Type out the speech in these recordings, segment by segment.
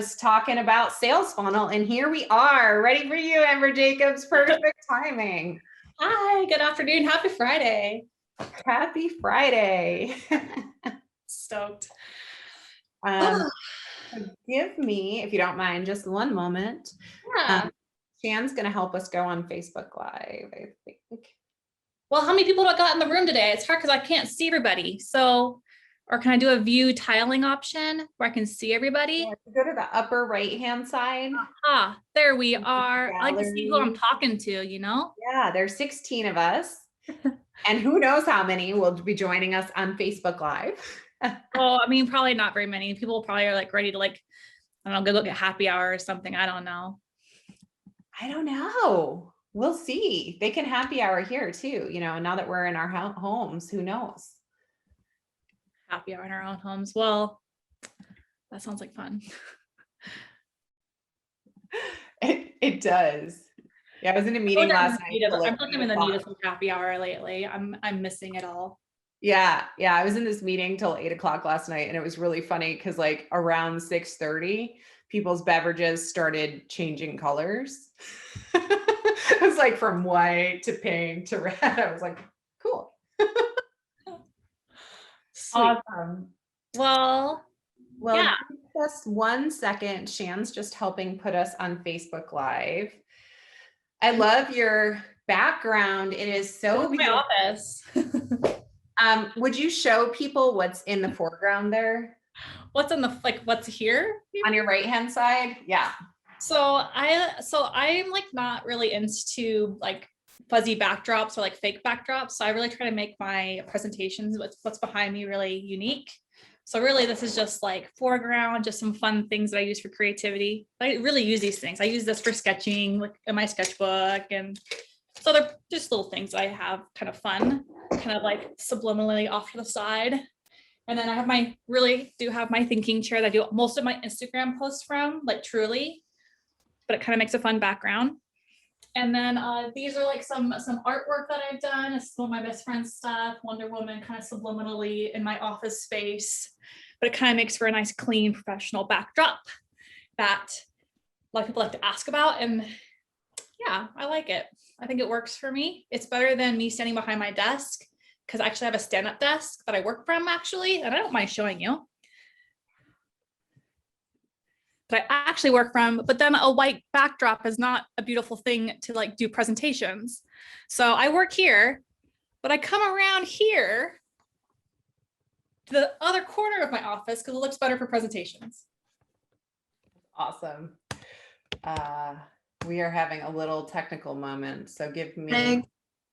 just talking about sales funnel. And here we are, ready for you, Amber Jacobs. Perfect timing. Hi, good afternoon. Happy Friday. Happy Friday. Stoked. Give me, if you don't mind, just one moment. Yeah. Shan's going to help us go on Facebook Live, I think. Well, how many people got in the room today? It's hard because I can't see everybody. So, or can I do a view tiling option where I can see everybody? Go to the upper right-hand side. There we are. I like to see who I'm talking to, you know? Yeah, there's 16 of us. And who knows how many will be joining us on Facebook Live. Well, I mean, probably not very many. People probably are like ready to I don't know, go look at happy hour or something. I don't know. I don't know. We'll see. They can happy hour here too, now that we're in our homes, who knows? Happy hour in our own homes. Well, that sounds like fun. It does. Yeah, I was in a meeting last night. I'm in the need of some happy hour lately. I'm missing it all. Yeah. I was in this meeting till 8:00 last night, and it was really funny because around 6:30, people's beverages started changing colors. It was from white to pink to red. I was like, cool. Awesome. Well, yeah. Just 1 second. Shan's just helping put us on Facebook Live. I love your background. It is so beautiful. My office. Would you show people what's in the foreground there? What's in the what's here? On your right-hand side? Yeah. So I'm not really into fuzzy backdrops or fake backdrops. So I really try to make my presentations with what's behind me really unique. So really this is just foreground, just some fun things that I use for creativity. I really use these things. I use this for sketching in my sketchbook, and so they're just little things that I have kind of fun, kind of subliminally off to the side. And then I have really do have my thinking chair that I do most of my Instagram posts from, Truly, but it kind of makes a fun background. And then these are some artwork that I've done. It's some of my best friend's stuff, Wonder Woman, kind of subliminally in my office space, but it kind of makes for a nice, clean, professional backdrop that a lot of people like to ask about. And yeah, I like it. I think it works for me. It's better than me standing behind my desk, because I actually have a stand-up desk that I work from actually, and I don't mind showing you. But I actually work from, but then a white backdrop is not a beautiful thing to do presentations. So I work here, but I come around here to the other corner of my office because it looks better for presentations. Awesome. We are having a little technical moment, so give me.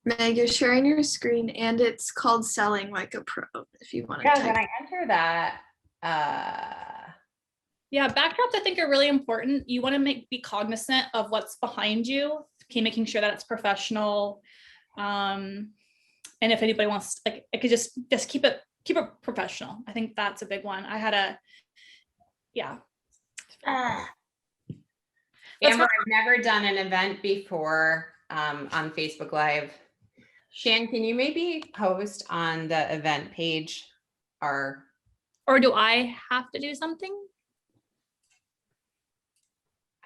Meg, you're sharing your screen, and it's called Selling Like a Pro, if you want to. Yeah, when I enter that. Yeah, backdrops I think are really important. You want to be cognizant of what's behind you, making sure that it's professional. And if anybody wants, I could just keep it professional. I think that's a big one. I had Amber, I've never done an event before on Facebook Live. Shan, can you maybe post on the event page or do I have to do something?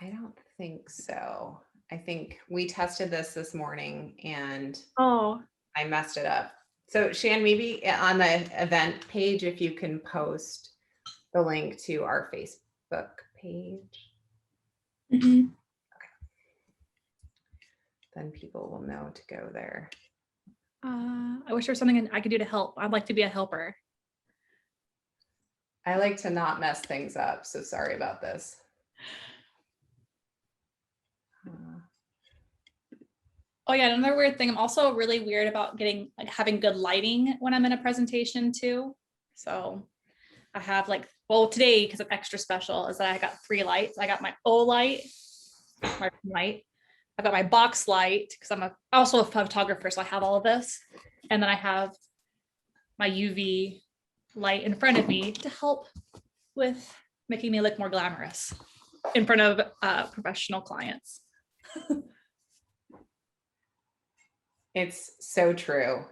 I don't think so. I think we tested this morning and I messed it up. So Shan, maybe on the event page, if you can post the link to our Facebook page. Mm-hmm. Okay. Then people will know to go there. I wish there was something I could do to help. I'd like to be a helper. I like to not mess things up, so sorry about this. Oh yeah, another weird thing. I'm also really weird about having good lighting when I'm in a presentation too. So I have today, because it's extra special, is that I got 3 lights. I got my O light, my light. I've got my box light because I'm also a photographer, so I have all of this. And then I have my UV light in front of me to help with making me look more glamorous in front of professional clients. It's so true.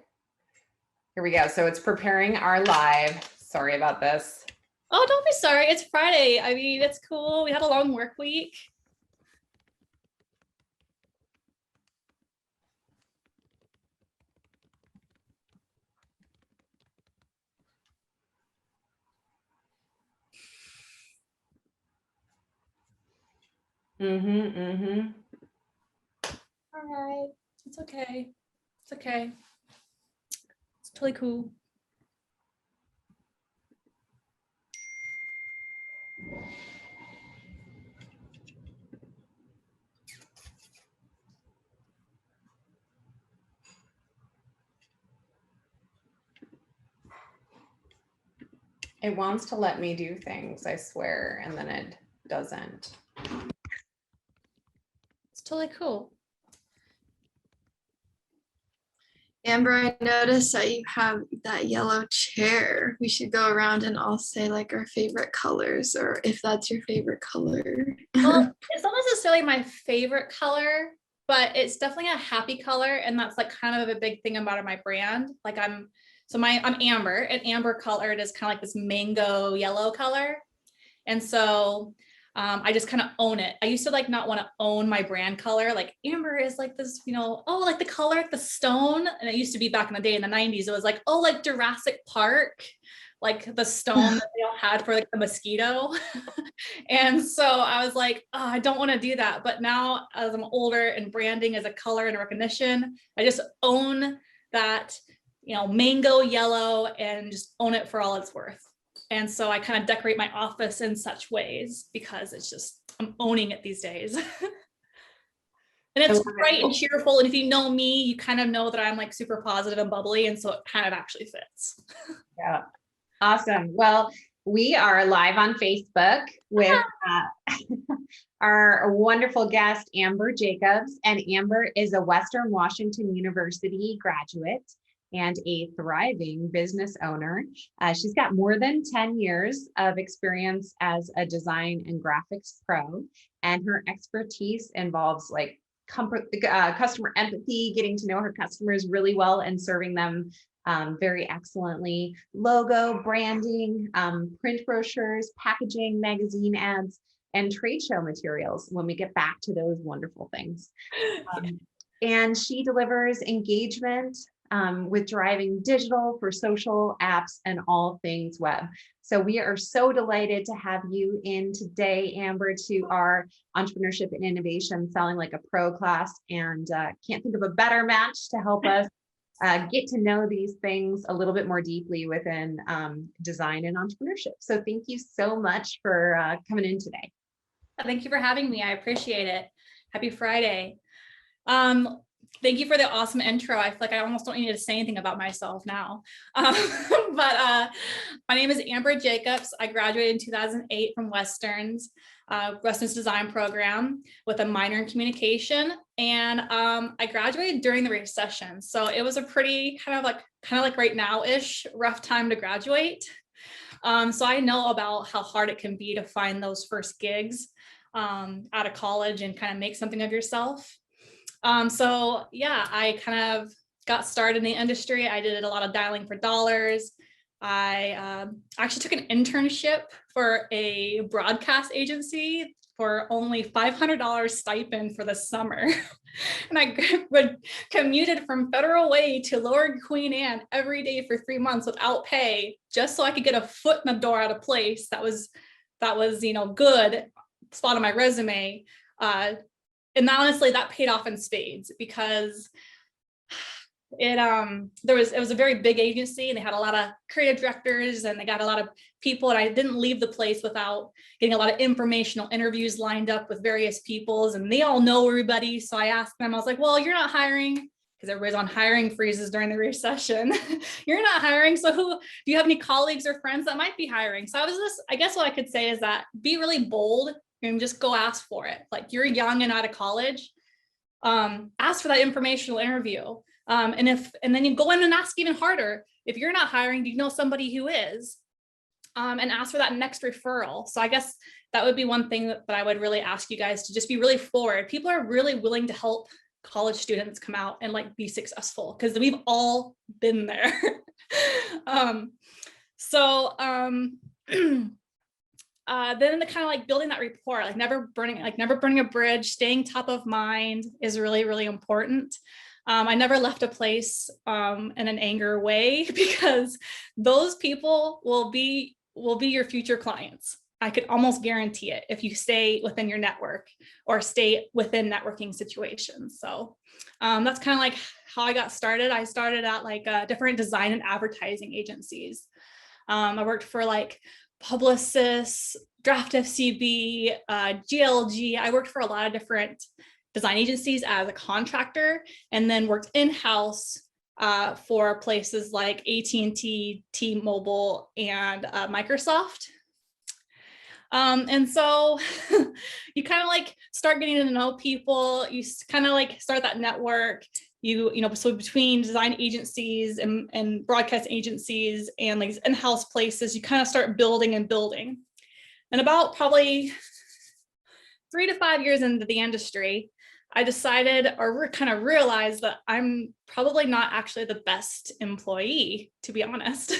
Here we go. So it's preparing our live. Sorry about this. Oh, don't be sorry. It's Friday. I mean, it's cool. We had a long work week. Mm-hmm. All right. It's okay. It's okay. It's totally cool. It wants to let me do things, I swear, and then it doesn't. It's totally cool. Amber, I noticed that you have that yellow chair. We should go around and all say like our favorite colors, or if that's your favorite color. Well, it's not necessarily my favorite color, but it's definitely a happy color. And that's like kind of a big thing about my brand. Like I'm amber, and amber colored is kind of like this mango yellow color. And so I just kind of own it. I used to like not want to own my brand color. Like amber is like this, oh, like the color, the stone. And it used to be back in the day in the 90s. It was like, oh, like Jurassic Park, like the stone that they all had for like the mosquito. And so I was like, oh, I don't want to do that. But now as I'm older and branding as a color and a recognition, I just own that, mango yellow and just own it for all it's worth. And so I kind of decorate my office in such ways because it's just, I'm owning it these days. And it's bright and cheerful. And if you know me, you kind of know that I'm like super positive and bubbly. And so it kind of actually fits. Yeah. Awesome. Well, we are live on Facebook with our wonderful guest, Amber Jacobs. And Amber is a Western Washington University graduate and a thriving business owner. She's got more than 10 years of experience as a design and graphics pro, and her expertise involves like customer empathy, getting to know her customers really well and serving them very excellently, logo, branding, print brochures, packaging, magazine ads, and trade show materials when we get back to those wonderful things. And she delivers engagement with driving digital for social apps and all things web. So we are so delighted to have you in today, Amber, to our entrepreneurship and innovation selling like a pro class, and can't think of a better match to help us get to know these things a little bit more deeply within design and entrepreneurship. So thank you so much for coming in today. Thank you for having me. I appreciate it. Happy Friday. Thank you for the awesome intro. I feel like I almost don't need to say anything about myself now. But my name is Amber Jacobs. I graduated in 2008 from Western's design program with a minor in communication. And I graduated during the recession. So it was a pretty kind of like right now-ish rough time to graduate. So I know about how hard it can be to find those first gigs out of college and kind of make something of yourself. So yeah, I kind of got started in the industry. I did a lot of dialing for dollars. I actually took an internship for a broadcast agency for only $500 stipend for the summer. And I commuted from Federal Way to Lower Queen Anne every day for 3 months without pay, just so I could get a foot in the door at a place that was good spot on my resume. And honestly, that paid off in spades because it was a very big agency and they had a lot of creative directors and they got a lot of people, and I didn't leave the place without getting a lot of informational interviews lined up with various peoples, and they all know everybody. So I asked them, I was like, well, you're not hiring, because everybody's on hiring freezes during the recession. You're not hiring, so do you have any colleagues or friends that might be hiring? So I guess what I could say is that be really bold and just go ask for it. Like, you're young and out of college, ask for that informational interview. And then you go in and ask even harder. If you're not hiring, do you know somebody who is? And ask for that next referral. So I guess that would be one thing that I would really ask you guys to just be really forward. People are really willing to help college students come out and like be successful, because we've all been there. then the kind of like building that rapport, like never burning a bridge, staying top of mind is really, really important. I never left a place in an anger way, because those people will be your future clients. I could almost guarantee it if you stay within your network or stay within networking situations. So that's kind of like how I got started. I started at like different design and advertising agencies. I worked for like Publicis, Draft FCB, GLG. I worked for a lot of different design agencies as a contractor, and then worked in-house for places like AT&T, T-Mobile, and Microsoft. And so you kind of like start getting to know people. You kind of like start that network. You know, so between design agencies and broadcast agencies and like in-house places, you kind of start building and building. And about probably 3 to 5 years into the industry, I decided or kind of realized that I'm probably not actually the best employee, to be honest.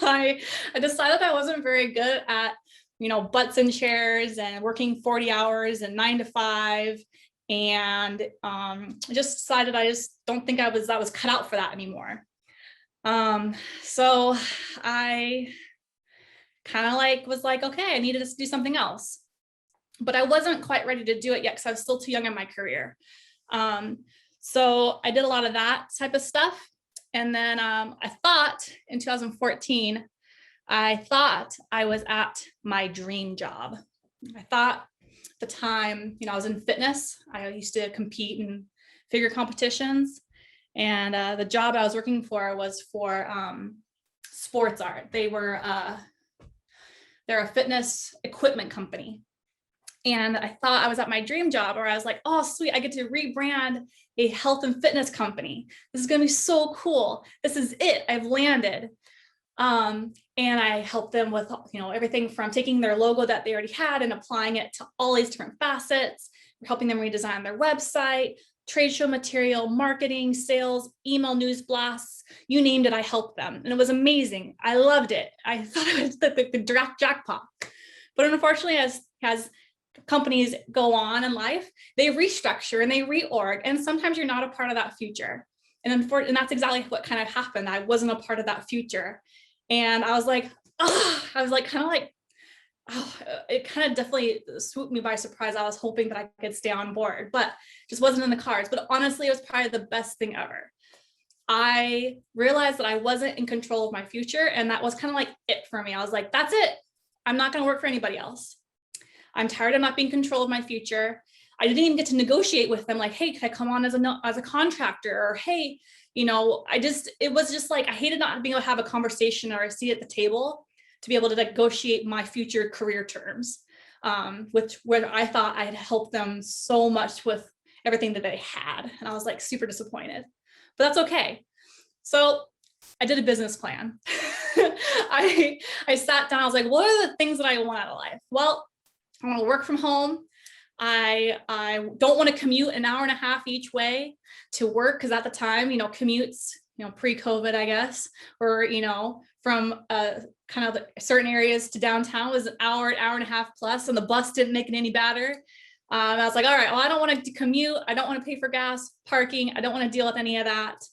I decided I wasn't very good at, you know, butts in chairs and working 40 hours and 9 to 5. And just decided I just don't think I was cut out for that anymore. So I kind of like was like, okay, I needed to do something else. But I wasn't quite ready to do it yet because I was still too young in my career. So I did a lot of that type of stuff. And then I thought in 2014, I thought I was at my dream job. I thought at the time, you know, I was in fitness. I used to compete in figure competitions. And the job I was working for was for Sports Art. They're a fitness equipment company. And I thought I was at my dream job, or I was like, oh, sweet, I get to rebrand a health and fitness company. This is going to be so cool. This is it. I've landed. And I helped them with, you know, everything from taking their logo that they already had and applying it to all these different facets, helping them redesign their website, trade show material, marketing, sales, email news blasts, you named it, I helped them. And it was amazing. I loved it. I thought it was the jackpot. But unfortunately, as companies go on in life, they restructure and they reorg, and sometimes you're not a part of that future. And that's exactly what kind of happened. I wasn't a part of that future. And I was like, oh, it kind of definitely swooped me by surprise. I was hoping that I could stay on board, but just wasn't in the cards. But honestly, it was probably the best thing ever. I realized that I wasn't in control of my future, and that was kind of like it for me. I was like, that's it. I'm not going to work for anybody else. I'm tired of not being in control of my future. I didn't even get to negotiate with them like, hey, could I come on as a contractor? Or hey, you know, it was just like, I hated not being able to have a conversation or a seat at the table to be able to negotiate my future career terms, where I thought I had helped them so much with everything that they had. And I was like super disappointed, but that's okay. So I did a business plan. I sat down, I was like, what are the things that I want out of life? Well, I want to work from home. I don't want to commute an hour and a half each way to work, because at the time, you know, commutes, you know, pre-COVID, I guess, or, you know, from kind of certain areas to downtown was an hour and a half plus, and the bus didn't make it any better. I was like, all right, well, I don't want to commute. I don't want to pay for gas, parking. I don't want to deal with any of that.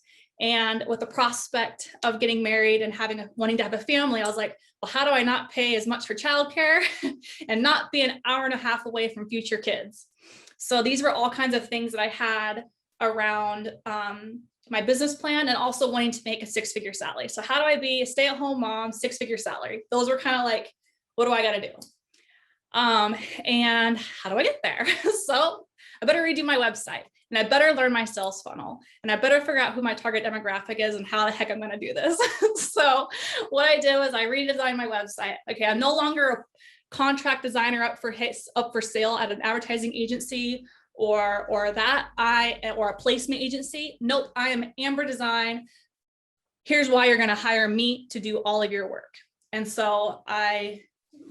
And with the prospect of getting married and wanting to have a family, I was like, well, how do I not pay as much for childcare and not be an hour and a half away from future kids? So these were all kinds of things that I had around my business plan, and also wanting to make a 6-figure salary. So how do I be a stay-at-home mom, 6-figure salary? Those were kind of like, what do I got to do? And how do I get there? So I better redo my website, and I better learn my sales funnel, and I better figure out who my target demographic is and how the heck I'm going to do this. So what I did was I redesigned my website. Okay, I'm no longer a contract designer up for sale at an advertising agency or a placement agency. Nope, I am Amber Design. Here's why you're going to hire me to do all of your work. And so I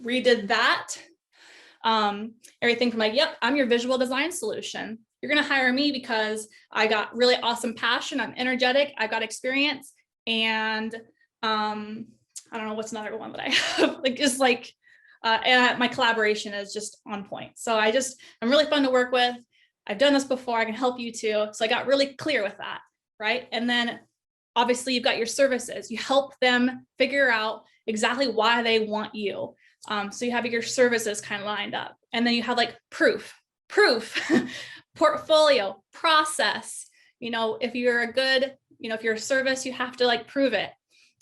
redid that. Everything from like, yep, I'm your visual design solution. You're going to hire me because I got really awesome passion. I'm energetic. I got experience, and I don't know what's another one that I have, like, just like, and my collaboration is just on point. So I'm really fun to work with. I've done this before. I can help you too. So I got really clear with that. Right. And then obviously you've got your services. You help them figure out exactly why they want you. So you have your services kind of lined up, and then you have like proof, portfolio, process. If you're a good, if you're a service, you have to like prove it.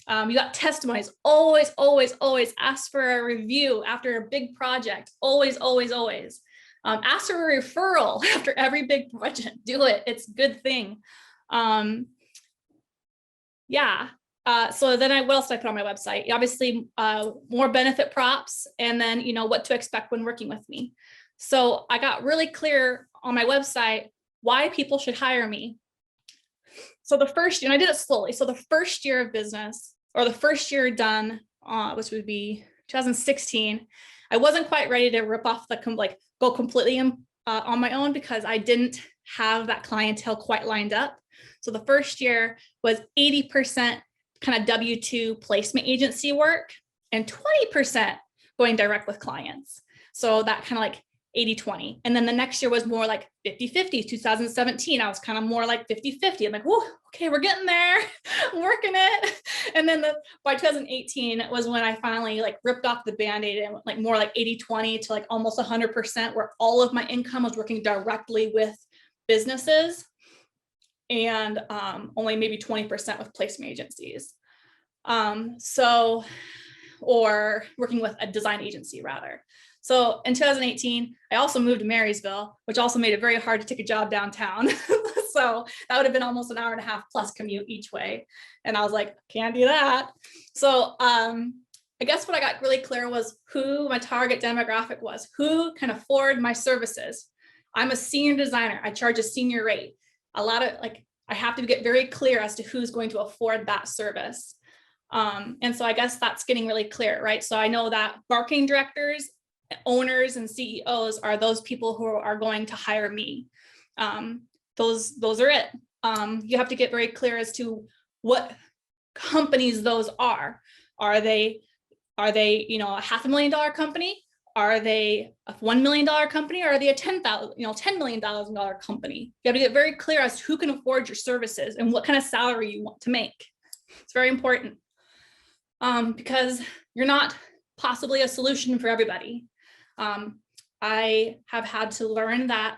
You got testimonies. Always, always, always ask for a review after a big project. Always, always, always. Ask for a referral after every big project. Do it. It's a good thing. Yeah. So then what else did I put on my website? Obviously, more benefit props, and then, what to expect when working with me. So I got really clear on my website why people should hire me. So the first year, and I did it slowly. So the first year of business, or the first year done, which would be 2016, I wasn't quite ready to rip off go completely on my own, because I didn't have that clientele quite lined up. So the first year was 80% kind of W-2 placement agency work and 20% going direct with clients. So that kind of like 80-20. And then the next year was more like 50-50. 2017, I was kind of more like 50-50. I'm like, whoa, okay, we're getting there. I'm working it. And then by 2018 was when I finally like ripped off the Band-Aid and like more like 80-20 to like almost 100%, where all of my income was working directly with businesses, and only maybe 20% with placement agencies. Or working with a design agency rather. So in 2018, I also moved to Marysville, which also made it very hard to take a job downtown. So that would have been almost an hour and a half plus commute each way. And I was like, can't do that. So I guess what I got really clear was who my target demographic was, who can afford my services. I'm a senior designer. I charge a senior rate. I have to get very clear as to who's going to afford that service. And so I guess that's getting really clear, right? So I know that marketing directors, owners, and CEOs are those people who are going to hire me. Those are it. You have to get very clear as to what companies those are. Are they, a $500,000 company? Are they a $1 million company, or are they a $10 million company? You have to get very clear as to who can afford your services and what kind of salary you want to make. It's very important, because you're not possibly a solution for everybody. I have had to learn that,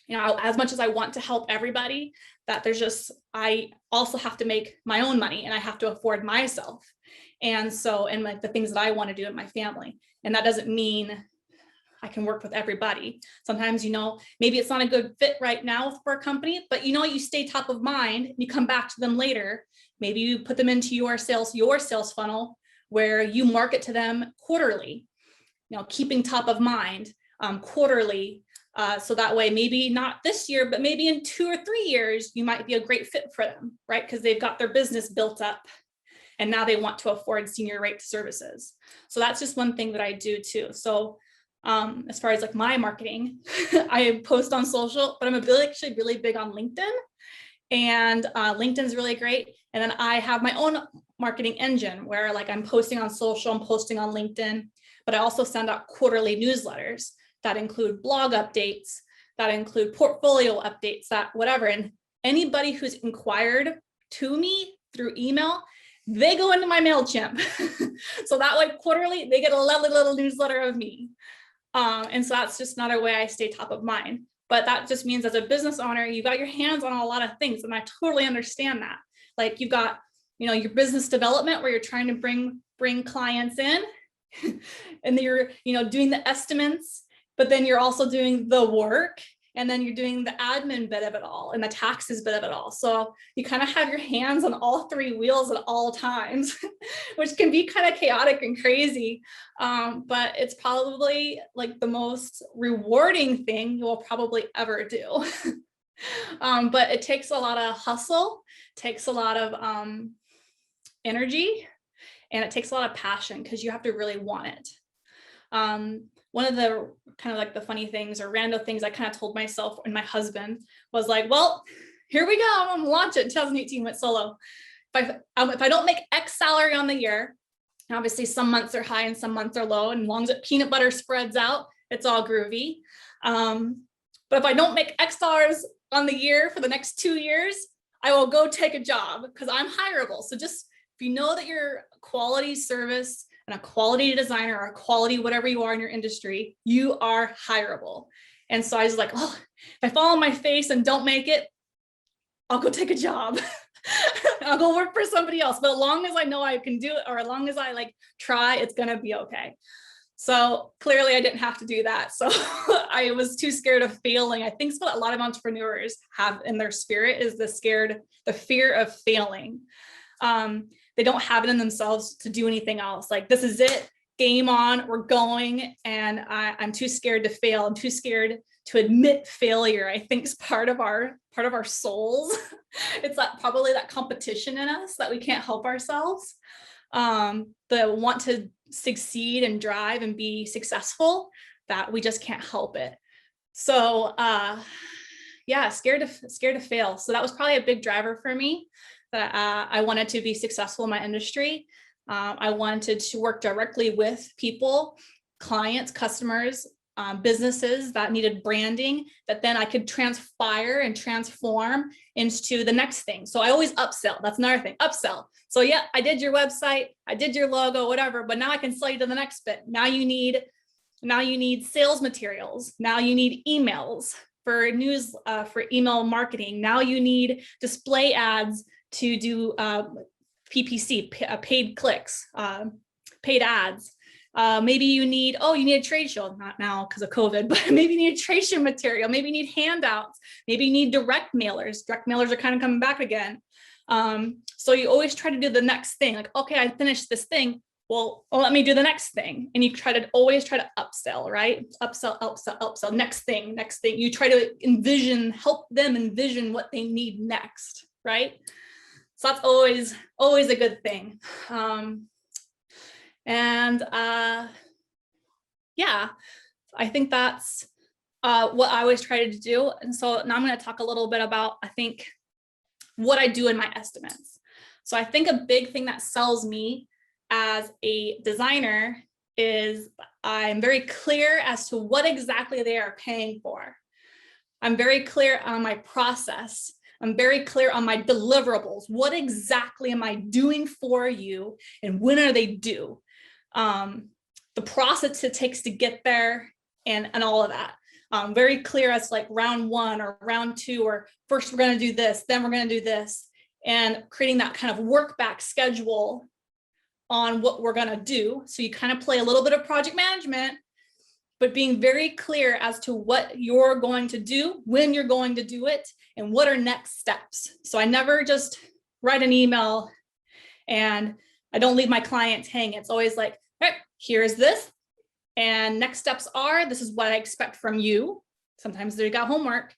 as much as I want to help everybody, that I also have to make my own money, and I have to afford myself. And like the things that I want to do in my family. And that doesn't mean I can work with everybody. Sometimes, maybe it's not a good fit right now for a company, but you stay top of mind and you come back to them later. Maybe you put them into your sales funnel where you market to them quarterly, keeping top of mind quarterly. So that way, maybe not this year, but maybe in 2 or 3 years, you might be a great fit for them, right? Because they've got their business built up, and now they want to afford senior rate services. So that's just one thing that I do too. So as far as like my marketing, I post on social, but I'm actually really big on LinkedIn, and LinkedIn's really great. And then I have my own marketing engine where like I'm posting on social, I'm posting on LinkedIn, but I also send out quarterly newsletters that include blog updates, that include portfolio updates, that whatever. And anybody who's inquired to me through email, they go into my MailChimp. So that way quarterly, they get a lovely little newsletter of me. And so that's just another way I stay top of mind. But that just means as a business owner, you've got your hands on a lot of things. And I totally understand that. Like you've got, your business development where you're trying to bring clients in and then you're, doing the estimates, but then you're also doing the work. And then you're doing the admin bit of it all and the taxes bit of it all. So you kind of have your hands on all 3 wheels at all times, which can be kind of chaotic and crazy. But it's probably like the most rewarding thing you will probably ever do. But it takes a lot of hustle, takes a lot of energy, and it takes a lot of passion because you have to really want it. One of the kind of like the funny things or random things I kind of told myself and my husband was like, well, here we go. I'm gonna launch it in 2018, went solo. If I don't make X salary on the year, Obviously, some months are high and some months are low, and as long as peanut butter spreads out, it's all groovy. But if I don't make X dollars on the year for the next 2 years, I will go take a job because I'm hireable. So just if you know that you're a quality service and a quality designer or a quality whatever you are in your industry, you are hireable. And so I was like, oh, if I fall on my face and don't make it, I'll go take a job. I'll go work for somebody else. But as long as I know I can do it, or as long as I like try, it's going to be okay. So clearly I didn't have to do that. So I was too scared of failing. I think it's what a lot of entrepreneurs have in their spirit is the fear of failing. They don't have it in themselves to do anything else. Like, this is it, game on, we're going. And I'm too scared to fail. I'm too scared to admit failure. I think is part of our souls. It's probably that competition in us that we can't help ourselves. The want to succeed and drive and be successful, that we just can't help it. So yeah, scared to fail. So that was probably a big driver for me, that I wanted to be successful in my industry. I wanted to work directly with people, clients, customers, businesses that needed branding, that then I could transpire and transform into the next thing. So I always upsell. That's another thing, upsell. So yeah, I did your website, I did your logo, whatever, but now I can sell you to the next bit. Now you need sales materials. Now you need emails for news, for email marketing. Now you need display ads to do PPC, paid clicks, paid ads. Maybe you need a trade show, not now because of COVID, but maybe you need trade show material. Maybe you need handouts. Maybe you need direct mailers. Direct mailers are kind of coming back again. So you always try to do the next thing. Like, okay, I finished this thing. Well, let me do the next thing. And you always try to upsell, right? Upsell, next thing. You try to help them envision what they need next, right? So that's always a good thing. Yeah, I think that's what I always try to do. And so now I'm going to talk a little bit about, I think, what I do in my estimates. So I think a big thing that sells me as a designer is I'm very clear as to what exactly they are paying for. I'm very clear on my process. I'm very clear on my deliverables. What exactly am I doing for you and when are they due? The process it takes to get there and all of that. Very clear as like round 1 or round 2, or first we're going to do this, then we're going to do this, and creating that kind of work back schedule on what we're going to do. So you kind of play a little bit of project management, but being very clear as to what you're going to do, when you're going to do it, and what are next steps. So I never just write an email and I don't leave my clients hanging. It's always like, all right, here's this. And next steps are, this is what I expect from you. Sometimes they got homework.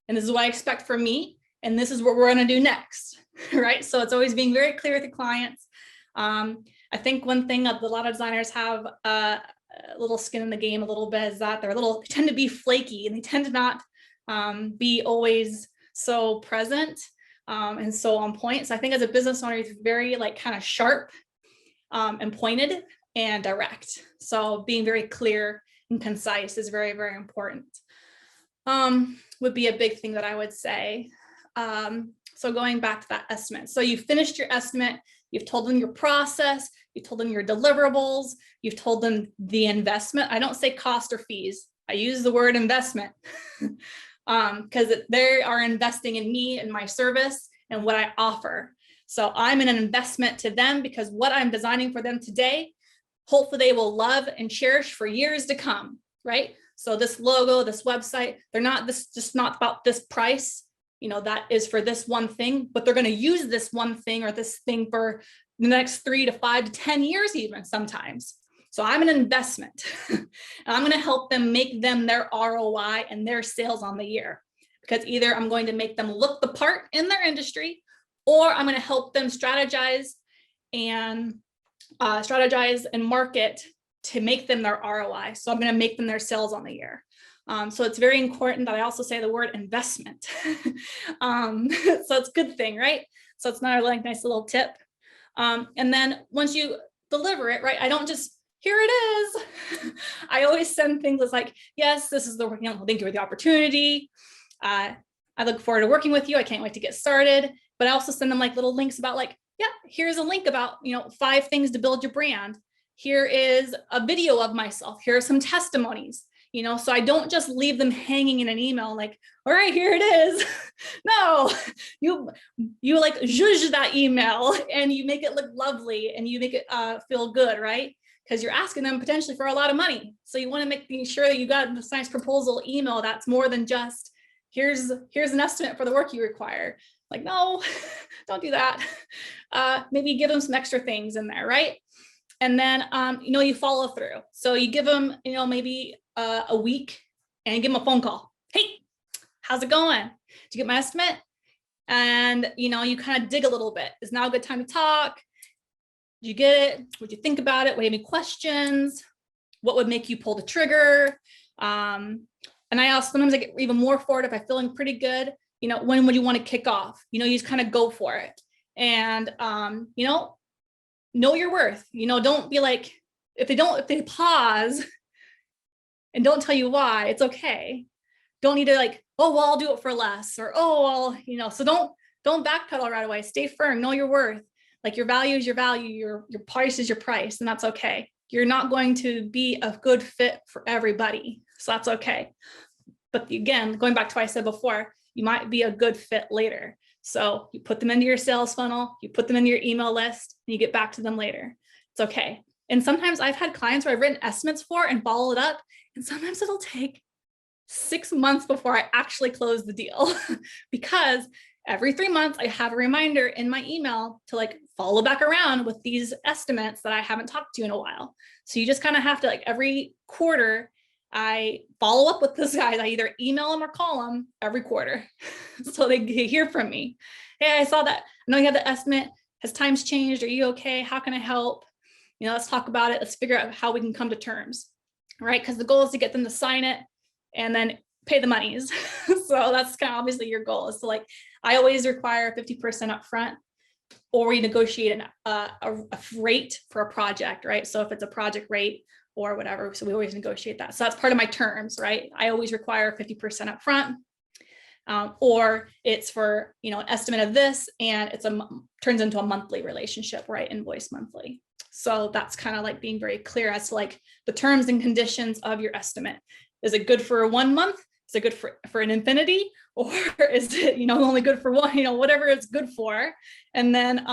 And this is what I expect from me. And this is what we're going to do next, right? So it's always being very clear with the clients. I think one thing that a lot of designers have a little skin in the game a little bit is that they tend to be flaky and they tend to not be always so present and so on point. So I think as a business owner, it's very like kind of sharp and pointed and direct. So being very clear and concise is very, very important. Would be a big thing that I would say. So going back to that estimate. So you finished your estimate, you've told them your process, you've told them your deliverables, you've told them the investment. I don't say cost or fees. I use the word investment because they are investing in me and my service and what I offer. So I'm an investment to them because what I'm designing for them today, hopefully they will love and cherish for years to come, right? So this logo, this website, just not about this price, that is for this one thing, but they're going to use this one thing or this thing for the next 3 to 5 to 10 years, even sometimes. So I'm an investment and I'm going to help them make them their ROI and their sales on the year, because either I'm going to make them look the part in their industry, or I'm going to help them strategize and market to make them their ROI. So I'm going to make them their sales on the year. So it's very important that I also say the word investment. So it's a good thing, right? So it's another like nice little tip. And then once you deliver it, right? I don't just, here it is. I always send things that's like, yes, this is the, thank you for the opportunity. I look forward to working with you. I can't wait to get started. But I also send them like little links about like, yeah, here's a link about, 5 things to build your brand. Here is a video of myself. Here are some testimonies, so I don't just leave them hanging in an email like, all right, here it is. No, you like zhuzh that email and you make it look lovely and you make it feel good, right? Because you're asking them potentially for a lot of money. So you want to make sure that you got this nice proposal email that's more than just, here's an estimate for the work you require. Like, no, don't do that. Maybe give them some extra things in there, right? And then, you follow through. So you give them, maybe a week and give them a phone call. Hey, how's it going? Did you get my estimate? And, you kind of dig a little bit. Is now a good time to talk? Did you get it? What'd you think about it? What do you have any questions? What would make you pull the trigger? And I also, sometimes I get even more for it if I'm feeling pretty good. When would you want to kick off? You just kind of go for it. And, know your worth. Don't be like, if they pause and don't tell you why, it's okay. Don't need to like, oh, well, I'll do it for less, or, oh, well, so don't backpedal right away. Stay firm, know your worth. Like your value is your value, your price is your price, and that's okay. You're not going to be a good fit for everybody. So that's okay. But again, going back to what I said before, you might be a good fit later. So you put them into your sales funnel, you put them into your email list, and you get back to them later. It's okay. And sometimes I've had clients where I've written estimates for and followed up, and sometimes it'll take 6 months before I actually close the deal because every 3 months I have a reminder in my email to like follow back around with these estimates that I haven't talked to in a while. So you just kind of have to like every quarter, I follow up with those guys. I either email them or call them every quarter. So they hear from me. Hey, I saw that. I know you had the estimate. Has times changed? Are you okay? How can I help? Let's talk about it. Let's figure out how we can come to terms, right? Because the goal is to get them to sign it and then pay the monies. So that's kind of obviously your goal is to like, I always require 50% upfront, or we negotiate a rate for a project, right? So if it's a project rate or whatever, so we always negotiate that. So that's part of my terms, right? I always require 50% upfront, or it's for, an estimate of this, and it's turns into a monthly relationship, right? Invoice monthly. So that's kind of like being very clear as to like the terms and conditions of your estimate. Is it good for 1 month? Is it good for an infinity? Or is it, only good for one, whatever it's good for. And then,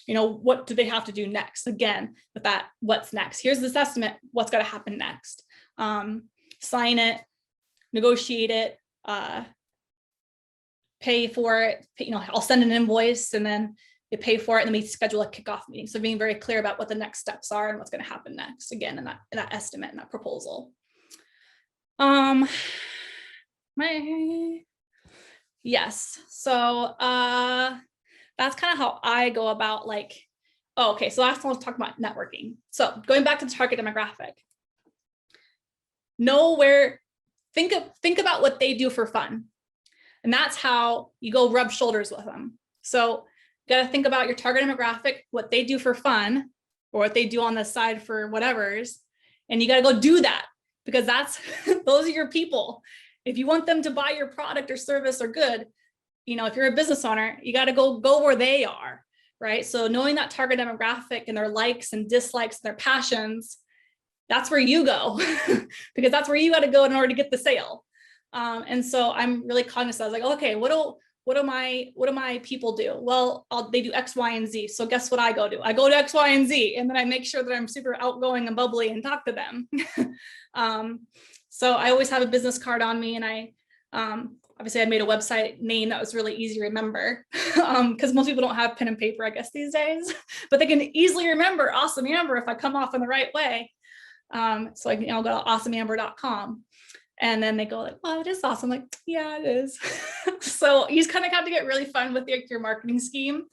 what do they have to do next? Again, with that, what's next? Here's this estimate. What's got to happen next? Sign it, negotiate it, pay for it. I'll send an invoice and then they pay for it, and then we schedule a kickoff meeting. So being very clear about what the next steps are and what's going to happen next, again, in that estimate and that proposal. Yes. So that's kind of how I go about like, oh, okay. So last one was talking about networking. So going back to the target demographic, think about what they do for fun. And that's how you go rub shoulders with them. So you got to think about your target demographic, what they do for fun, or what they do on the side for whatever's, and you got to go do that, because those are your people. If you want them to buy your product or service or good, if you're a business owner, you got to go where they are, right? So knowing that target demographic and their likes and dislikes, and their passions, that's where you go, because that's where you got to go in order to get the sale. And so I'm really cognizant. I was like, okay, what do my people do? Well, they do X, Y, and Z. So guess what I go do? I go to X, Y, and Z, and then I make sure that I'm super outgoing and bubbly and talk to them. So I always have a business card on me, and I obviously I made a website name that was really easy to remember, because most people don't have pen and paper, I guess, these days, but they can easily remember Awesome Amber if I come off in the right way. So I can go to awesomeamber.com. And then they go like, well, it is awesome. I'm like, yeah, it is. So you just kind of have to get really fun with your marketing scheme,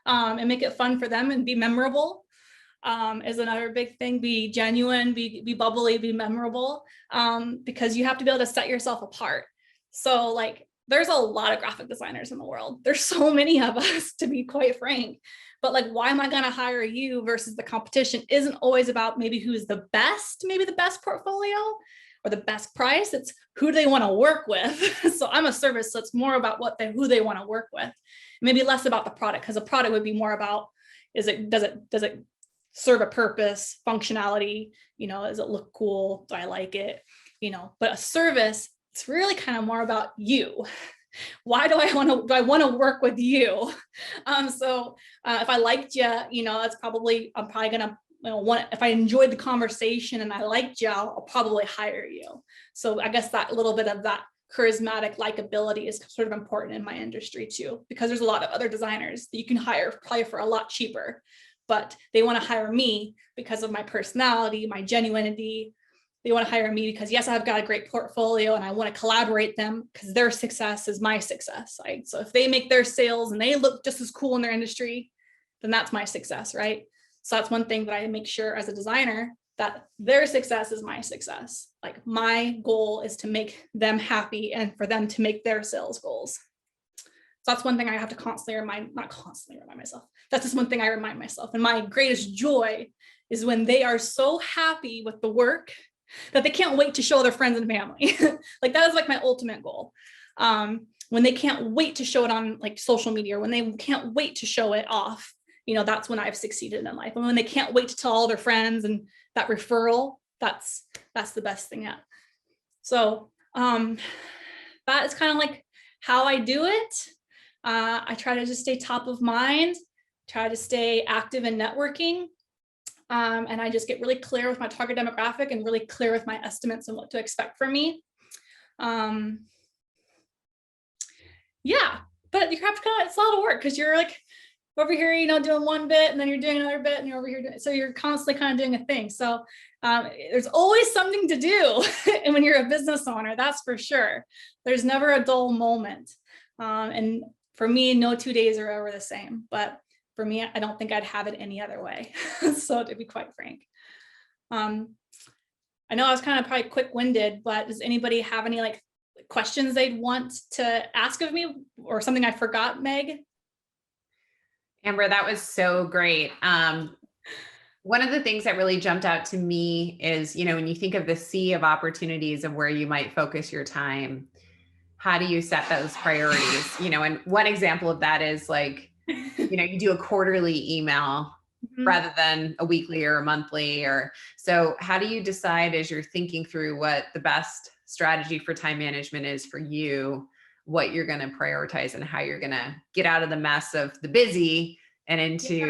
and make it fun for them and be memorable. Is another big thing. Be genuine, be bubbly, be memorable, because you have to be able to set yourself apart. So like there's a lot of graphic designers in the world. There's so many of us, to be quite frank. But like, why am I going to hire you versus the competition isn't always about maybe who's the best, maybe the best portfolio or the best price. It's who they want to work with. So I'm a service, so it's more about who they want to work with. Maybe less about the product, because a product would be more about, does it serve a purpose, functionality, does it look cool? Do I like it? But a service, it's really kind of more about you. Why do I want to work with you? So if I liked you, I'm probably gonna if I enjoyed the conversation and I liked you, I'll probably hire you. So I guess that little bit of that charismatic likability is sort of important in my industry too, because there's a lot of other designers that you can hire probably for a lot cheaper, but they want to hire me because of my personality, my genuinity. They want to hire me because yes, I've got a great portfolio and I want to collaborate them because their success is my success. Right? So if they make their sales and they look just as cool in their industry, then that's my success, right? So that's one thing that I make sure as a designer, that their success is my success. Like my goal is to make them happy and for them to make their sales goals. So that's one thing I have to not constantly remind myself. That's just one thing I remind myself. And my greatest joy is when they are so happy with the work that they can't wait to show their friends and family. Like that is like my ultimate goal. When they can't wait to show it on like social media, or when they can't wait to show it off, that's when I've succeeded in life. And when they can't wait to tell all their friends and that referral, that's the best thing yet. So that is kind of like how I do it. I try to just stay top of mind, try to stay active in networking. And I just get really clear with my target demographic and really clear with my estimates and what to expect from me. Yeah, but you have to it's a lot of work because you're like over here, doing one bit and then you're doing another bit and you're over here doing, so you're constantly kind of doing a thing. So there's always something to do. And when you're a business owner, that's for sure. There's never a dull moment. And for me, no 2 days are ever the same, but for me, I don't think I'd have it any other way. So to be quite frank, I know I was kind of probably quick-winded, but does anybody have any like questions they'd want to ask of me or something I forgot, Meg? Amber, that was so great. One of the things that really jumped out to me is, when you think of the sea of opportunities of where you might focus your time, how do you set those priorities? And one example of that is like, you do a quarterly email rather than a weekly or a monthly, so how do you decide as you're thinking through what the best strategy for time management is for you, what you're going to prioritize and how you're going to get out of the mess of the busy and into,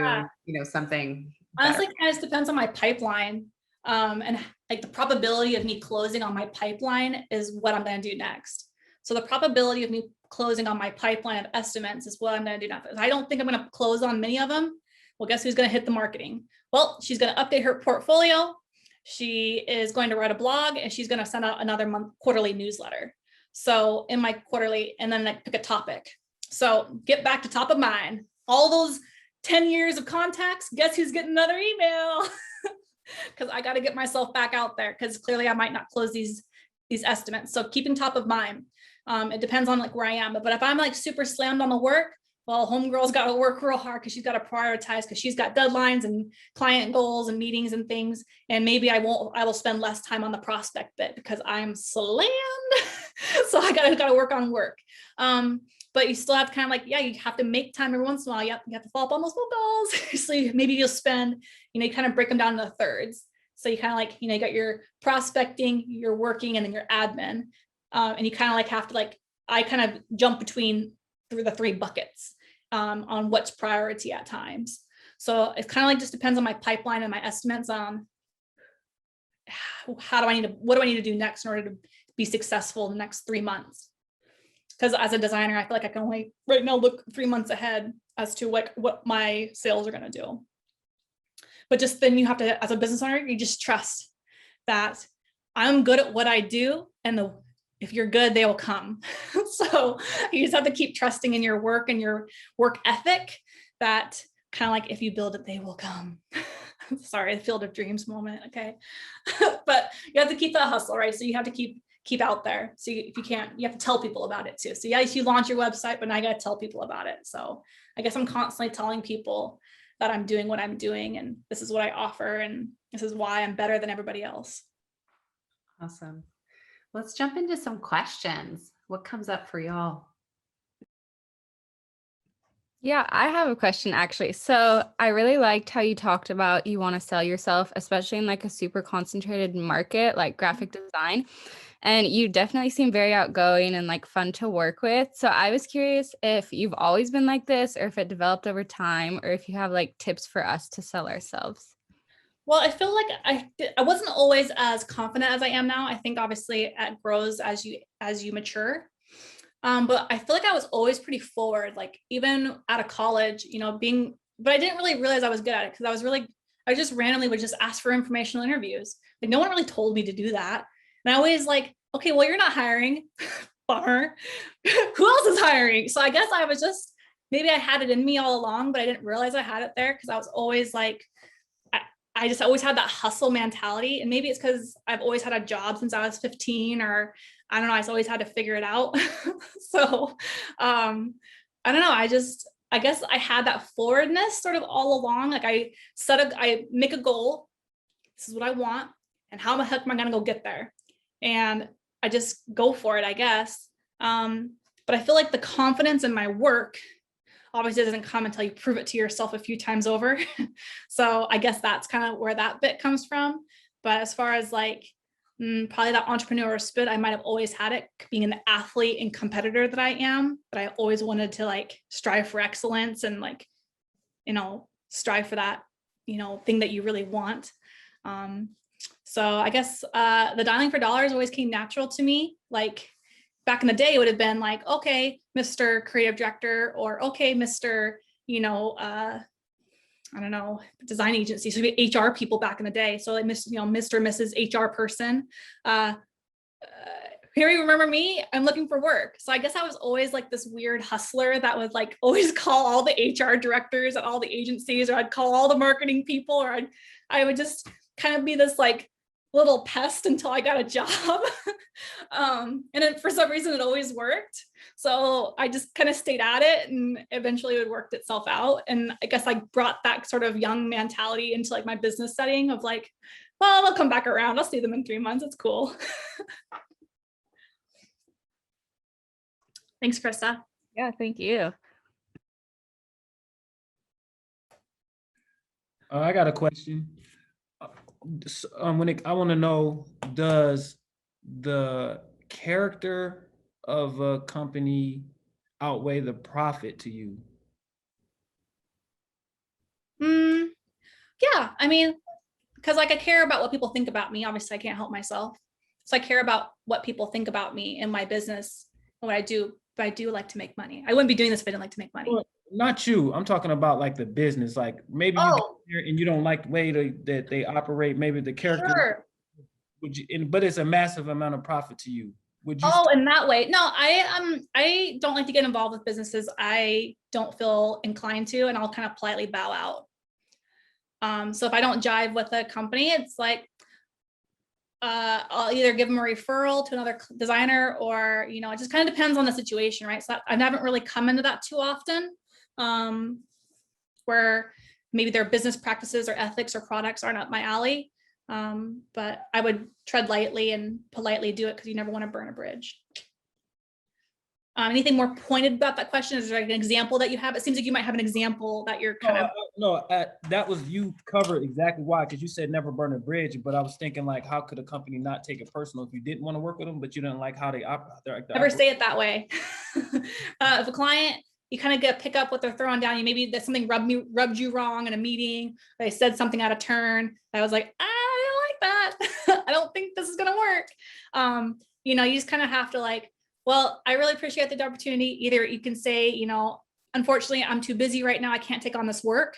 something better? Honestly, it kind of depends on my pipeline. And like the probability of me closing on my pipeline is what I'm going to do next. So the probability of me closing on my pipeline of estimates is what I'm going to do next. If I don't think I'm going to close on many of them, well, guess who's going to hit the marketing? Well, she's going to update her portfolio. She is going to write a blog and she's going to send out another quarterly newsletter. So in my quarterly, and then like pick a topic. So get back to top of mind. All those 10 years of contacts, guess who's getting another email? Because I got to get myself back out there because clearly I might not close these estimates. So keeping top of mind. It depends on like where I am. But if I'm like super slammed on the work, well, homegirl's got to work real hard because she's got to prioritize because she's got deadlines and client goals and meetings and things. And maybe I will spend less time on the prospect bit because I'm slammed. So I gotta work on work. But you still have to kind of like, you have to make time every once in a while. You have to follow up on those phone calls. So maybe you'll spend, you kind of break them down into thirds. So you kind of like, you got your prospecting, your working, and then your admin. And you kind of like have to like, I kind of jump between through the three buckets on what's priority at times. So it kind of like just depends on my pipeline and my estimates on what do I need to do next in order to be successful in the next 3 months. Because as a designer, I feel like I can only right now look 3 months ahead as to like what my sales are going to do. But just then you have to, as a business owner, you just trust that I'm good at what I do, and if you're good, they will come. So you just have to keep trusting in your work and your work ethic that kind of like, if you build it, they will come. Sorry, the field of dreams moment. Okay. But you have to keep that hustle, right? So you have to keep keep out there. So if you can't, you have to tell people about it too. So yes, you launch your website, but now I got to tell people about it. So I guess I'm constantly telling people that I'm doing what I'm doing and this is what I offer and this is why I'm better than everybody else. Awesome. Let's jump into some questions. What comes up for y'all? Yeah, I have a question actually. So I really liked how you talked about you want to sell yourself, especially in like a super concentrated market like graphic design. And you definitely seem very outgoing and like fun to work with. So I was curious if you've always been like this or if it developed over time or if you have like tips for us to sell ourselves. Well, I feel like I wasn't always as confident as I am now. I think obviously it grows as you mature. But I feel like I was always pretty forward, like even out of college, but I didn't really realize I was good at it because I just randomly would just ask for informational interviews. Like no one really told me to do that. And I always like, okay, well, you're not hiring. Bummer. Who else is hiring? So I guess I was just, maybe I had it in me all along, but I didn't realize I had it there because I was always like, I just always had that hustle mentality. And maybe it's because I've always had a job since I was 15 or I don't know, I just always had to figure it out. So I don't know. I guess I had that forwardness sort of all along. Like I make a goal. This is what I want. And how the heck am I going to go get there? And I just go for it, I guess. But I feel like the confidence in my work obviously doesn't come until you prove it to yourself a few times over. So I guess that's kind of where that bit comes from. But as far as like probably that entrepreneurial spirit, I might have always had it being an athlete and competitor that I am, but I always wanted to like strive for excellence and like, strive for that, thing that you really want. So I guess the dialing for dollars always came natural to me. Like back in the day, it would have been like, okay, Mr. Creative Director, or okay, Mr. I don't know, design agency. So we had HR people back in the day. So like Mr. and Mrs. HR person. Here you remember me? I'm looking for work. So I guess I was always like this weird hustler that would like always call all the HR directors at all the agencies, or I'd call all the marketing people, or I would just kind of be this like little pest until I got a job. And then for some reason it always worked. So I just kind of stayed at it and eventually it worked itself out. And I guess I brought that sort of young mentality into like my business setting of like, well, they'll come back around. I'll see them in 3 months. It's cool. Thanks, Krista. Yeah, thank you. I got a question. I want to know, does the character of a company outweigh the profit to you? Yeah, I mean, because like I care about what people think about me. Obviously, I can't help myself. So I care about what people think about me in my business and what I do. But I do like to make money. I wouldn't be doing this if I didn't like to make money. Well, not you. I'm talking about like the business. Like maybe you get there and you don't like the way that they operate. Maybe the character. Sure. But it's a massive amount of profit to you. Would you? Oh, in that way. No, I don't like to get involved with businesses I don't feel inclined to, and I'll kind of politely bow out. So if I don't jive with a company, it's like I'll either give them a referral to another designer, or it just kind of depends on the situation, right? So I haven't really come into that too often, where maybe their business practices or ethics or products aren't up my alley. But I would tread lightly and politely do it because you never want to burn a bridge. Anything more pointed about that question? Is there like an example that you have? It seems like you might have an example that you're kind of. No, that was, you covered exactly why, because you said never burn a bridge. But I was thinking like, how could a company not take it personal if you didn't want to work with them, but you didn't like how they operate? Never say it that way. If a client, you kind of pick up what they're throwing down. You maybe that something rubbed you wrong in a meeting. They said something out of turn. I was like, I don't like that. I don't think this is gonna work. You just kind of have to like, well, I really appreciate the opportunity. Either you can say, unfortunately, I'm too busy right now. I can't take on this work.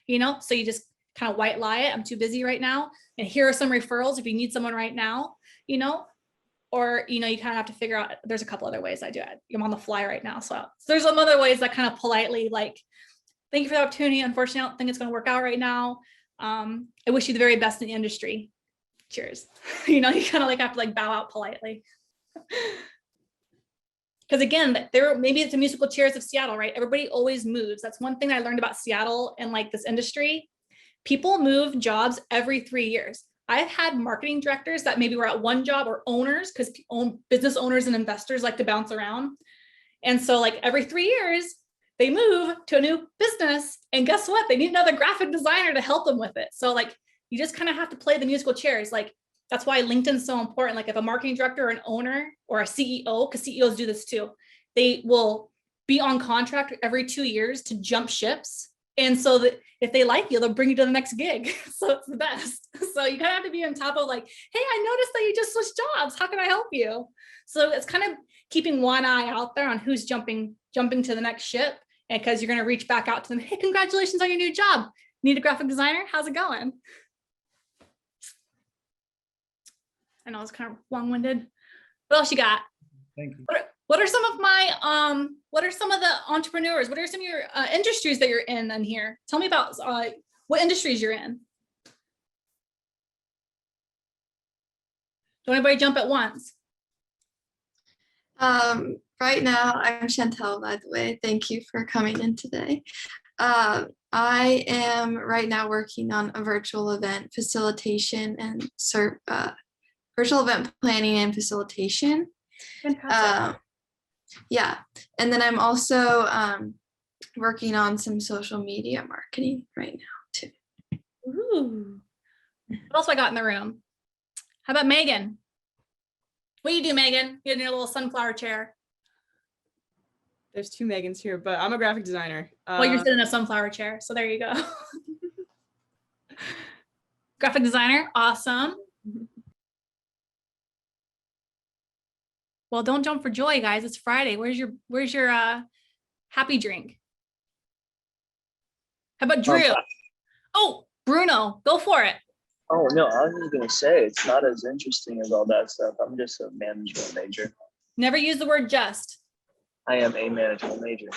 So you just kind of white lie it. I'm too busy right now. And here are some referrals if you need someone right now, or, you kind of have to figure out, there's a couple other ways I do it. I'm on the fly right now. So there's some other ways that kind of politely like, thank you for the opportunity. Unfortunately, I don't think it's going to work out right now. I wish you the very best in the industry. cheers. You know, you kind of like have to like bow out politely. Because again, maybe it's a musical chairs of Seattle, right? Everybody always moves. That's one thing I learned about Seattle and like this industry. People move jobs every 3 years. I've had marketing directors that maybe were at one job, or owners, because business owners and investors like to bounce around. And so like every 3 years, they move to a new business. And guess what? They need another graphic designer to help them with it. So like, you just kind of have to play the musical chairs. Like, that's why LinkedIn's so important. Like if a marketing director or an owner or a CEO, because CEOs do this too, they will be on contract every 2 years to jump ships. And so that if they like you, they'll bring you to the next gig. So it's the best. So you kind of have to be on top of like, hey, I noticed that you just switched jobs. How can I help you? So it's kind of keeping one eye out there on who's jumping to the next ship. And because you're going to reach back out to them, hey, congratulations on your new job. Need a graphic designer? How's it going? I know it's kind of long-winded. What else you got? Thank you. What are some of my what are some of the entrepreneurs? What are some of your industries that you're in here? Tell me about what industries you're in. Don't anybody jump at once. Right now, I'm Chantel, by the way. Thank you for coming in today. I am right now working on a virtual event facilitation and virtual event planning and facilitation. Fantastic. Yeah, and then I'm also working on some social media marketing right now too. Ooh. What else I got in the room? How about Megan? What do you do, Megan? You're in your little sunflower chair. There's 2 Megans here, but I'm a graphic designer. Well, you're sitting in a sunflower chair, so there you go. Graphic designer, awesome. Well, don't jump for joy, guys. It's Friday. Where's your happy drink? How about Drew? Oh, Bruno, go for it. Oh no, I was just gonna say it's not as interesting as all that stuff. I'm just a management major. Never use the word just. I am a management major.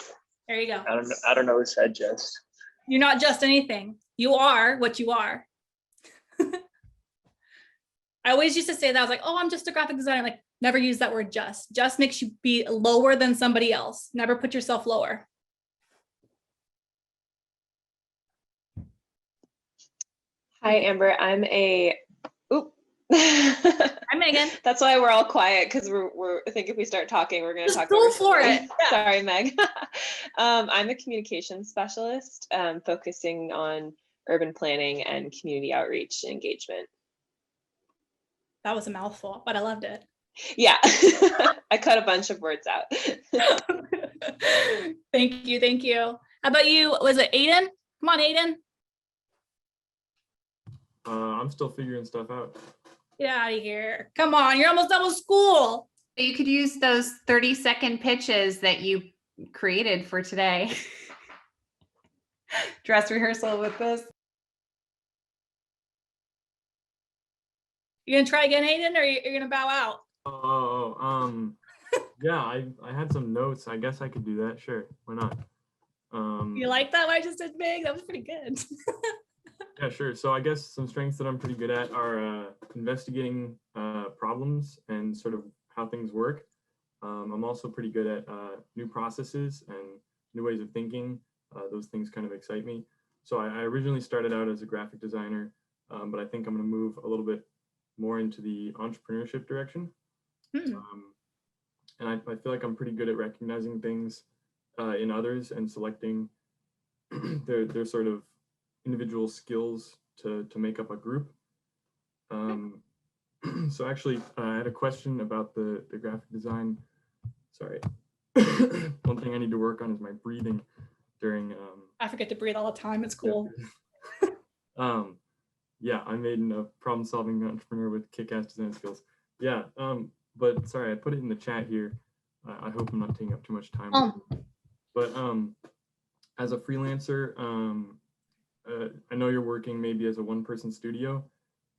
There you go. I don't know who said just. You're not just anything. You are what you are. I always used to say that. I was like, oh, I'm just a graphic designer. Like, never use that word just. Just makes you be lower than somebody else. Never put yourself lower. Hi, Amber. I'm a. Oop. Hi, Megan. That's why we're all quiet, because I think if we start talking, we're going to talk. Go for it. Yeah. Sorry, Meg. I'm a communications specialist, focusing on urban planning and community outreach and engagement. That was a mouthful, but I loved it. Yeah, I cut a bunch of words out. Thank you. Thank you. How about you? Was it Aiden? Come on, Aiden. I'm still figuring stuff out. Get out of here. Come on, you're almost done with school. You could use those 30-second pitches that you created for today. Dress rehearsal with this. You gonna try again, Aiden, or you're gonna bow out? Yeah, I had some notes. I guess I could do that. Sure, why not? You like that? What I just did big? That was pretty good. Yeah, sure. So I guess some strengths that I'm pretty good at are investigating problems and sort of how things work. I'm also pretty good at new processes and new ways of thinking. Those things kind of excite me. So I originally started out as a graphic designer, but I think I'm going to move a little bit more into the entrepreneurship direction. And I feel like I'm pretty good at recognizing things in others and selecting their sort of individual skills to make up a group. So actually, I had a question about the graphic design. Sorry. One thing I need to work on is my breathing during. I forget to breathe all the time. It's cool. Yeah, I made a problem-solving entrepreneur with kick-ass design skills. Yeah, but sorry, I put it in the chat here. I hope I'm not taking up too much time. But as a freelancer, I know you're working maybe as a one-person studio.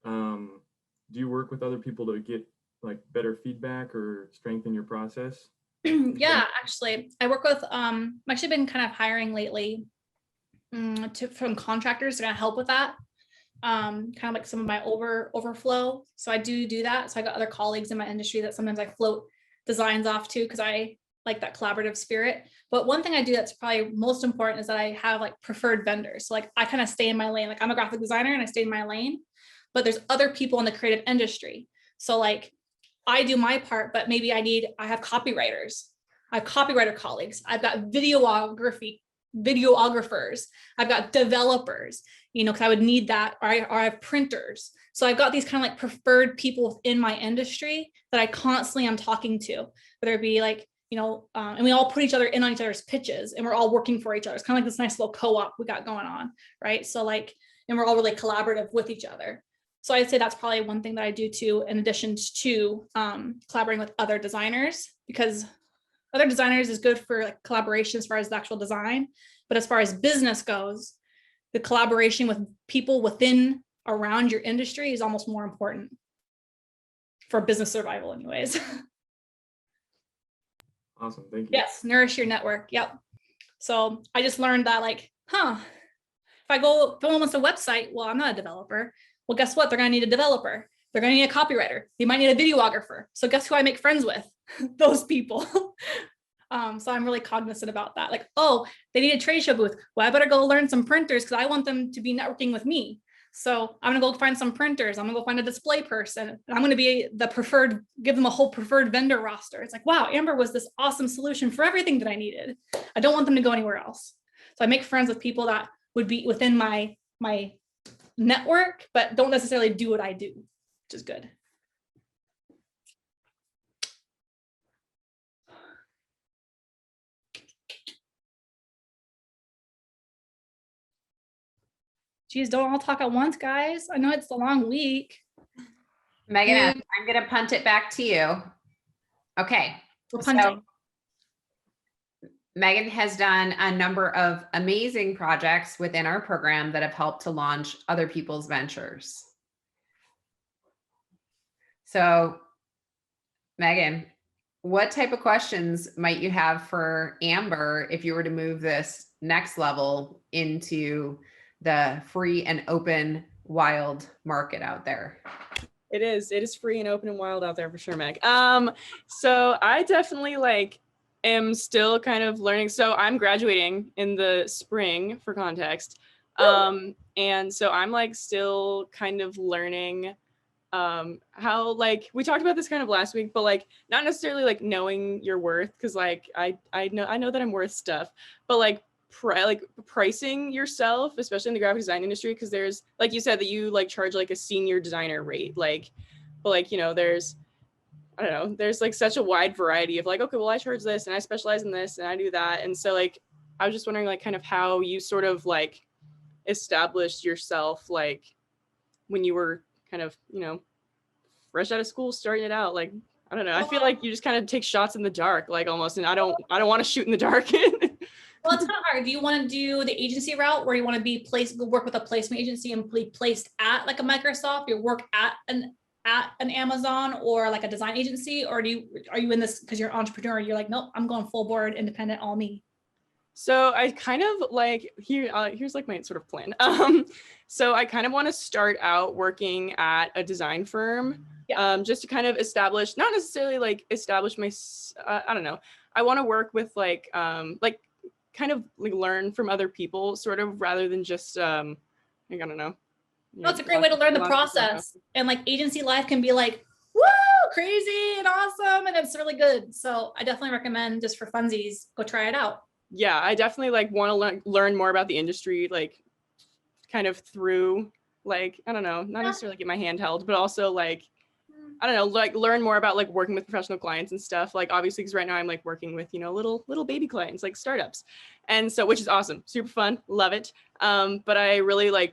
Do you work with other people to get like better feedback or strengthen your process? Yeah, actually, I work with. I've actually been kind of hiring lately from contractors to kind of help with that. kind of like some of my overflow. So I do that. So I got other colleagues in my industry that sometimes I float designs off to because I like that collaborative spirit. But one thing I do that's probably most important is that I have like preferred vendors. So like I kind of stay in my lane. Like I'm a graphic designer and I stay in my lane, but there's other people in the creative industry. So like I do my part, but maybe I have copywriters. I have copywriter colleagues. I've got videographers. I've got developers, because I would need that, or I have printers. So I've got these kind of like preferred people within my industry that I constantly am talking to, whether it be like, and we all put each other in on each other's pitches and we're all working for each other. It's kind of like this nice little co-op we got going on, right? So like, and we're all really collaborative with each other. So I'd say that's probably one thing that I do too, in addition to collaborating with other designers, because other designers is good for like collaboration as far as the actual design. But as far as business goes, the collaboration with people around your industry is almost more important for business survival anyways. Awesome, thank you. Yes, nourish your network. Yep. So I just learned that like, if someone wants a website, well, I'm not a developer. Well, guess what? They're going to need a developer. They're going to need a copywriter. They might need a videographer. So guess who I make friends with? Those people. So I'm really cognizant about that. Like, oh, they need a trade show booth. Well, I better go learn some printers because I want them to be networking with me. So I'm going to go find some printers. I'm going to go find a display person. And I'm going to be give them a whole preferred vendor roster. It's like, wow, Amber was this awesome solution for everything that I needed. I don't want them to go anywhere else. So I make friends with people that would be within my network, but don't necessarily do what I do, which is good. Geez, don't all talk at once, guys. I know it's a long week. Megan, I'm going to punt it back to you. Okay. We're punting. Megan has done a number of amazing projects within our program that have helped to launch other people's ventures. So, Megan, what type of questions might you have for Amber if you were to move this next level into the free and open wild market out there? It is free and open and wild out there for sure, Meg. So I definitely am still kind of learning. So I'm graduating in the spring, for context. And so I'm still kind of learning how we talked about this kind of last week, but not necessarily knowing your worth, because I know that I'm worth stuff, but pricing yourself, especially in the graphic design industry, because there's, like you said, that you charge a senior designer rate, but there's, I don't know, there's such a wide variety of okay, well, I charge this and I specialize in this and I do that. And so I was just wondering kind of how you sort of established yourself when you were kind of, fresh out of school, starting it out. I don't know, I feel you just kind of take shots in the dark, almost, and I don't want to shoot in the dark. Well, it's kind of hard. Do you want to do the agency route where you want to be work with a placement agency and be placed at a Microsoft, you work at an Amazon or a design agency, or are you in this because you're an entrepreneur? You're nope, I'm going full board, independent, all me. So I kind of here's my sort of plan. So I kind of want to start out working at a design firm, just to kind of establish, not necessarily establish my, I don't know. I want to work with kind of learn from other people, sort of, rather than just I don't know. No, it's a great way to learn the process. And agency life can be woo, crazy and awesome, and it's really good. So I definitely recommend, just for funsies, go try it out. Yeah, I definitely want to learn more about the industry, kind of through I don't know, not necessarily get my hand held, but also I don't know, learn more about working with professional clients and stuff. Obviously, because right now I'm working with little baby clients, startups, and so, which is awesome, super fun, love it. But I really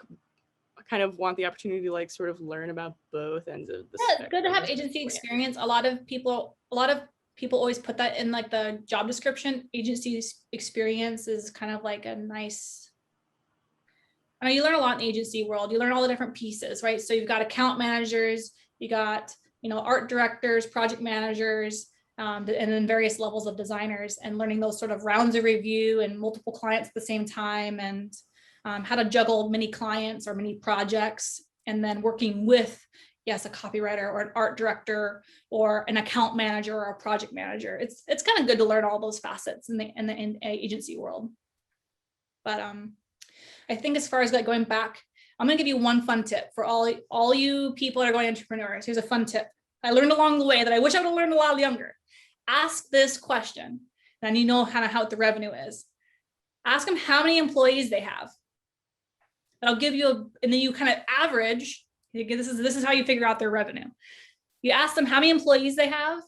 kind of want the opportunity to sort of learn about both ends of the spectrum. It's good to have agency experience. A lot of people always put that in the job description. Agency experience is kind of a nice, I know you learn a lot in the agency world. You learn all the different pieces, right? So you've got account managers, you got art directors, project managers, and then various levels of designers, and learning those sort of rounds of review and multiple clients at the same time. And how to juggle many clients or many projects, and then working with, yes, a copywriter or an art director or an account manager or a project manager. It's kind of good to learn all those facets in the agency world. But I think as far as like going back, I'm gonna give you one fun tip for all you people that are going entrepreneurs. Here's a fun tip I learned along the way that I wish I would have learned a lot younger. Ask this question, then you know kind of how the revenue is. Ask them how many employees they have. That'll give you and then you kind of average. This is how you figure out their revenue. You ask them how many employees they have.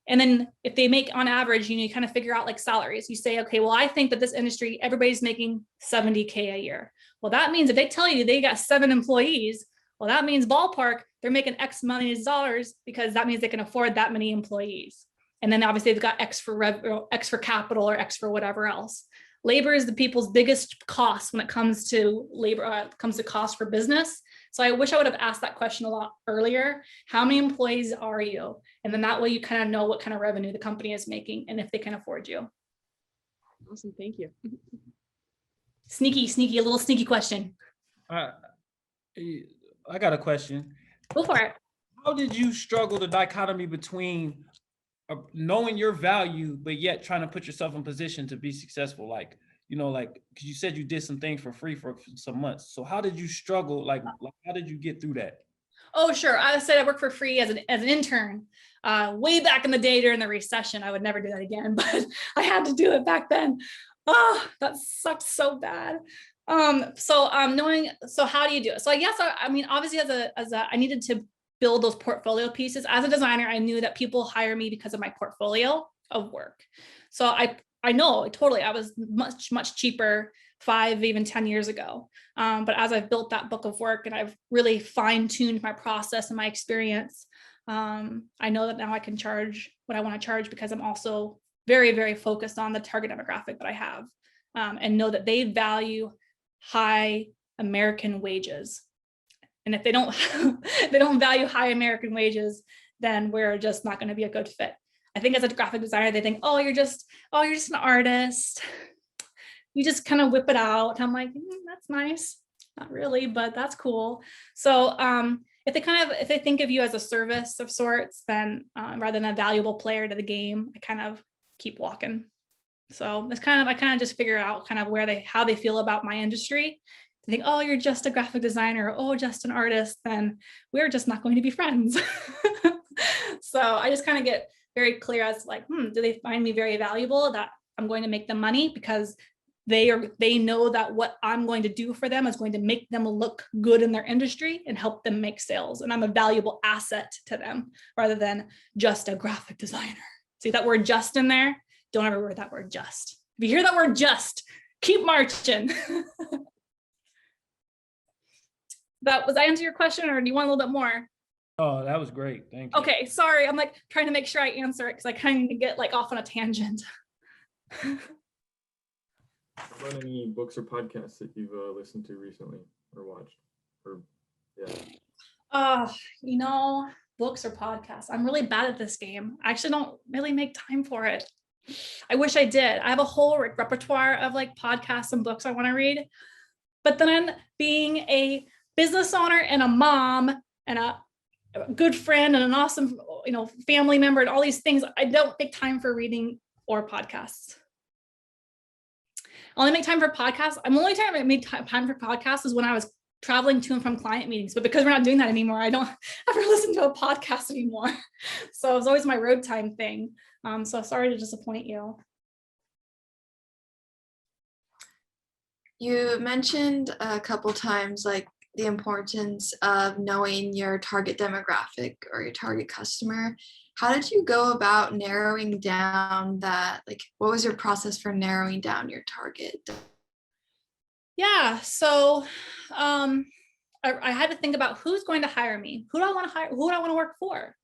And then if they make on average, you kind of figure out like salaries. You say, okay, well, I think that this industry, everybody's making 70K a year. Well, that means if they tell you they got 7 employees, well, that means ballpark, they're making X million dollars because that means they can afford that many employees. And then obviously they've got X for capital or X for whatever else. Labor is the people's biggest cost when it comes to labor, comes to cost for business. So I wish I would have asked that question a lot earlier. How many employees are you? And then that way you kind of know what kind of revenue the company is making and if they can afford you. Awesome, thank you. Sneaky, a little sneaky question. I got a question. Go for it. How did you struggle the dichotomy between knowing your value, but yet trying to put yourself in position to be successful? Like, you know, like, because you said you did some things for free for some months. So how did you struggle? Like how did you get through that? Oh, sure. I said I worked for free as an intern way back in the day during the recession. I would never do that again, but I had to do it back then. Oh, that sucked so bad. So how do you do it? So I guess, I mean, obviously I needed to build those portfolio pieces. As a designer, I knew that people hire me because of my portfolio of work. So I know totally, I was much cheaper 5, even 10 years ago. But as I've built that book of work and I've really fine-tuned my process and my experience, I know that now I can charge what I want to charge because I'm also very, very focused on the target demographic that I have, and know that they value high American wages. And if they don't, they don't value high American wages, then we're just not going to be a good fit. I think as a graphic designer, they think, oh, you're just an artist. You just kind of whip it out. I'm like, that's nice. Not really, but that's cool. So if they think of you as a service of sorts, then rather than a valuable player to the game, I kind of keep walking. So I kind of just figure out kind of how they feel about my industry. They think, oh, you're just a graphic designer, or, oh, just an artist, then we're just not going to be friends. So I just kind of get very clear as like, do they find me very valuable, that I'm going to make them money because they know that what I'm going to do for them is going to make them look good in their industry and help them make sales. And I'm a valuable asset to them rather than just a graphic designer. See that word just in there? Don't ever wear that word just. If you hear that word just, keep marching. Was I answer your question, or do you want a little bit more? Oh, that was great. Thank you. Okay, sorry. I'm like trying to make sure I answer it because I kind of get like off on a tangent. How about any books or podcasts that you've listened to recently or watched? Or yeah. Books or podcasts. I'm really bad at this game. I actually don't really make time for it. I wish I did. I have a whole repertoire of like podcasts and books I want to read. But then being a business owner and a mom and a good friend and an awesome, family member and all these things, I don't make time for reading or podcasts. I only make time for podcasts. I'm only time I made time for podcasts is when I was traveling to and from client meetings, but because we're not doing that anymore, I don't ever listen to a podcast anymore. So it was always my road time thing. So sorry to disappoint you. You mentioned a couple times like the importance of knowing your target demographic or your target customer. How did you go about narrowing down that? Like, what was your process for narrowing down your target? Yeah, so I had to think about who's going to hire me. Who do I want to hire? Who do I want to work for?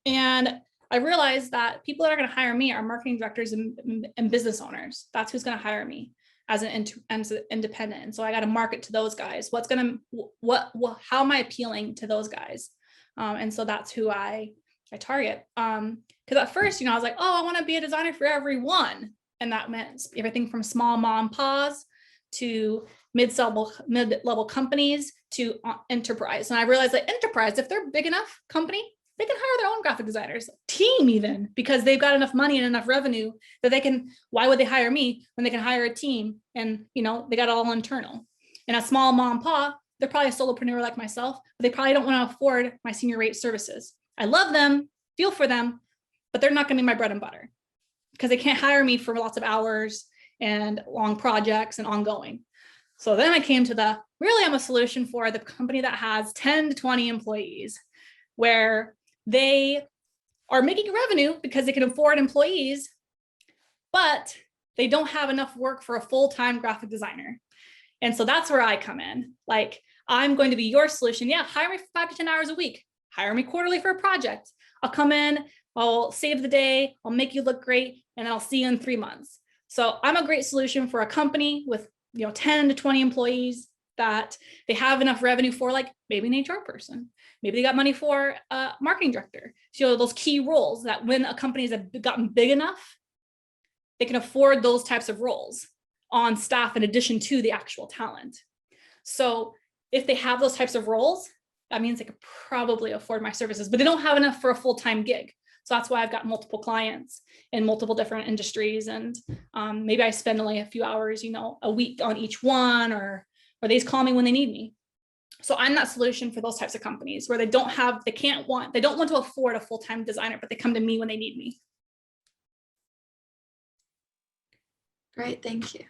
And I realized that people that are going to hire me are marketing directors and business owners. That's who's going to hire me as an independent. And so I got to market to those guys. How am I appealing to those guys? And so that's who I target. Because at first, I was like, oh, I want to be a designer for everyone. And that meant everything from small mom and pops to mid-level companies to enterprise. And I realized that enterprise, if they're a big enough company, they can hire their own graphic designers, team even, because they've got enough money and enough revenue that they can, why would they hire me when they can hire a team and, you know, they got it all internal. And a small mom and pop, they're probably a solopreneur like myself, but they probably don't want to afford my senior rate services. I love them, feel for them, but they're not going to be my bread and butter because they can't hire me for lots of hours and long projects and ongoing. So then I came to the, really I'm a solution for the company that has 10 to 20 employees, where they are making revenue because they can afford employees, but they don't have enough work for a full-time graphic designer. And so that's where I come in. Like, I'm going to be your solution. Yeah, hire me for 5 to 10 hours a week. Hire me quarterly for a project. I'll come in, I'll save the day, I'll make you look great, and I'll see you in 3 months. So I'm a great solution for a company with 10 to 20 employees that they have enough revenue for, like maybe an HR person. Maybe they got money for a marketing director. So those key roles that when a company has gotten big enough, they can afford those types of roles on staff in addition to the actual talent. So if they have those types of roles, that means they could probably afford my services, but they don't have enough for a full-time gig. So that's why I've got multiple clients in multiple different industries. And maybe I spend only a few hours, a week on each one, or they just call me when they need me. So I'm that solution for those types of companies where they don't want to afford a full-time designer, but they come to me when they need me. Great, thank you.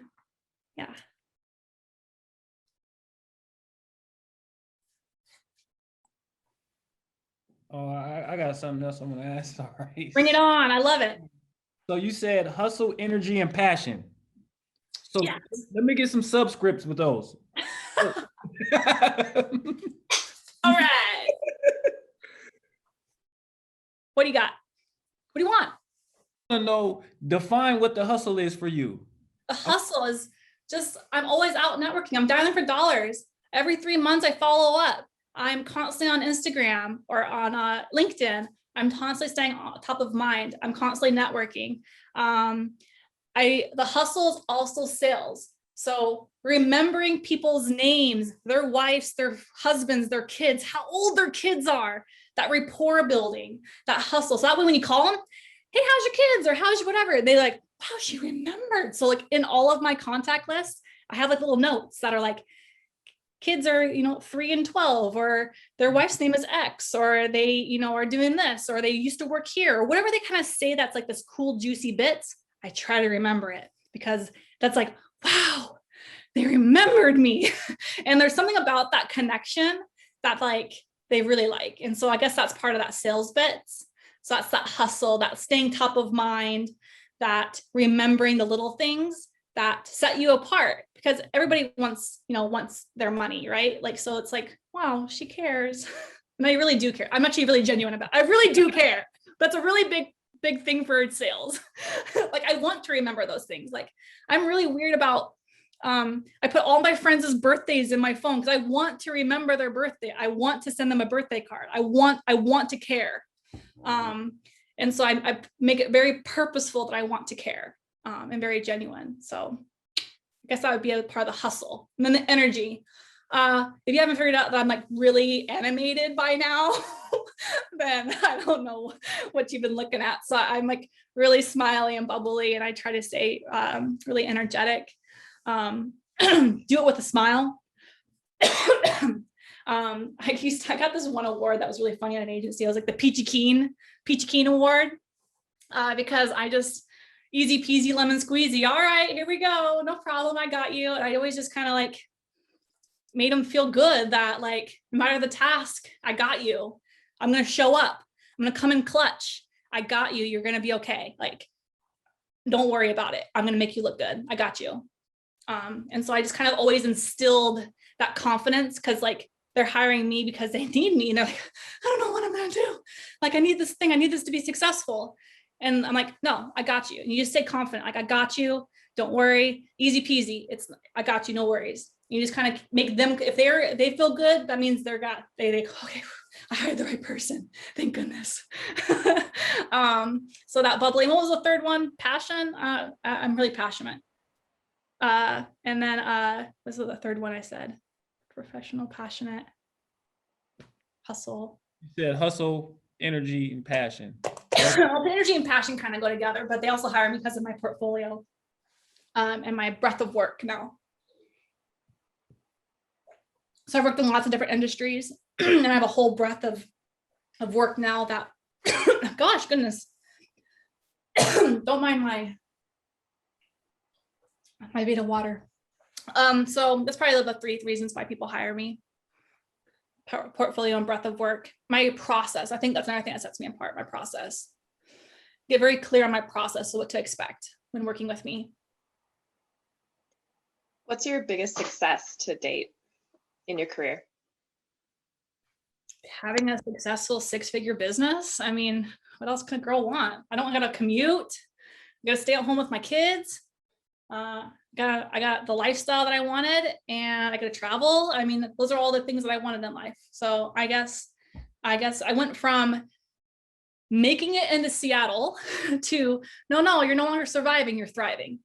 Yeah. Oh, I got something else I'm gonna ask. Sorry. Bring it on. I love it. So you said hustle, energy, and passion. So yes. Let me get some subscripts with those. All right. What do you got? What do you want? I want to know, define what the hustle is for you. The hustle is just, I'm always out networking. I'm dialing for dollars. Every 3 months I follow up. I'm constantly on Instagram or on LinkedIn. I'm constantly staying on top of mind. I'm constantly networking. The hustle is also sales. So remembering people's names, their wives, their husbands, their kids, how old their kids are, that rapport building, that hustle. So that way when you call them, hey, how's your kids? Or how's your whatever? They like, wow, she remembered. So like in all of my contact lists, I have like little notes that are like, kids are, 3 and 12, or their wife's name is X, or they, are doing this, or they used to work here, or whatever they kind of say that's like this cool, juicy bits. I try to remember it because that's like, wow, they remembered me. And there's something about that connection that like they really like. And so I guess that's part of that sales bits. So that's that hustle, that staying top of mind, that remembering the little things that set you apart, because everybody wants their money, right? Like, so it's like, wow, she cares. And I really do care. I'm actually really genuine about it. I really do care. That's a really big thing for sales. Like, I want to remember those things. Like, I'm really weird about, I put all my friends' birthdays in my phone because I want to remember their birthday. I want to send them a birthday card. I want to care. And so I make it very purposeful that I want to care, and very genuine. So I guess that would be a part of the hustle. And then the energy. If you haven't figured out that I'm like really animated by now, then I don't know what you've been looking at. So I'm like really smiley and bubbly, and I try to stay really energetic. Do it with a smile. I got this one award that was really funny at an agency. I was like the Peachy Keen Award, because I just easy peasy lemon squeezy. All right, here we go. No problem. I got you. And I always just kind of like made them feel good that like, no matter the task, I got you. I'm going to show up. I'm going to come in clutch. I got you. You're going to be okay. Like, don't worry about it. I'm going to make you look good. I got you. And so I just kind of always instilled that confidence, because like they're hiring me because they need me. And they're like, I don't know what I'm going to do. Like, I need this thing. I need this to be successful. And I'm like, no, I got you. And you just stay confident. Like, I got you. Don't worry. Easy peasy. I got you. No worries. You just kind of make them, if they feel good, that means they okay, I hired the right person. Thank goodness. So that bubbly. What was the third one? Passion. I'm really passionate. And then this was the third one I said. Professional, passionate, hustle. You said hustle, energy, and passion. Well, the energy and passion kind of go together, but they also hire me because of my portfolio and my breadth of work now. So I've worked in lots of different industries and I have a whole breadth of work now that, gosh, goodness, don't mind my bit of water. So that's probably the three reasons why people hire me. Portfolio and breadth of work. My process, I think that's another thing that sets me apart, my process. Get very clear on my process, so what to expect when working with me. What's your biggest success to date in your career? Having a successful 6-figure business. I mean, what else can a girl want? I don't gotta commute. I gotta stay at home with my kids. I got the lifestyle that I wanted and I got to travel. I mean, those are all the things that I wanted in life. So I guess I went from making it into Seattle to, no, you're no longer surviving, you're thriving.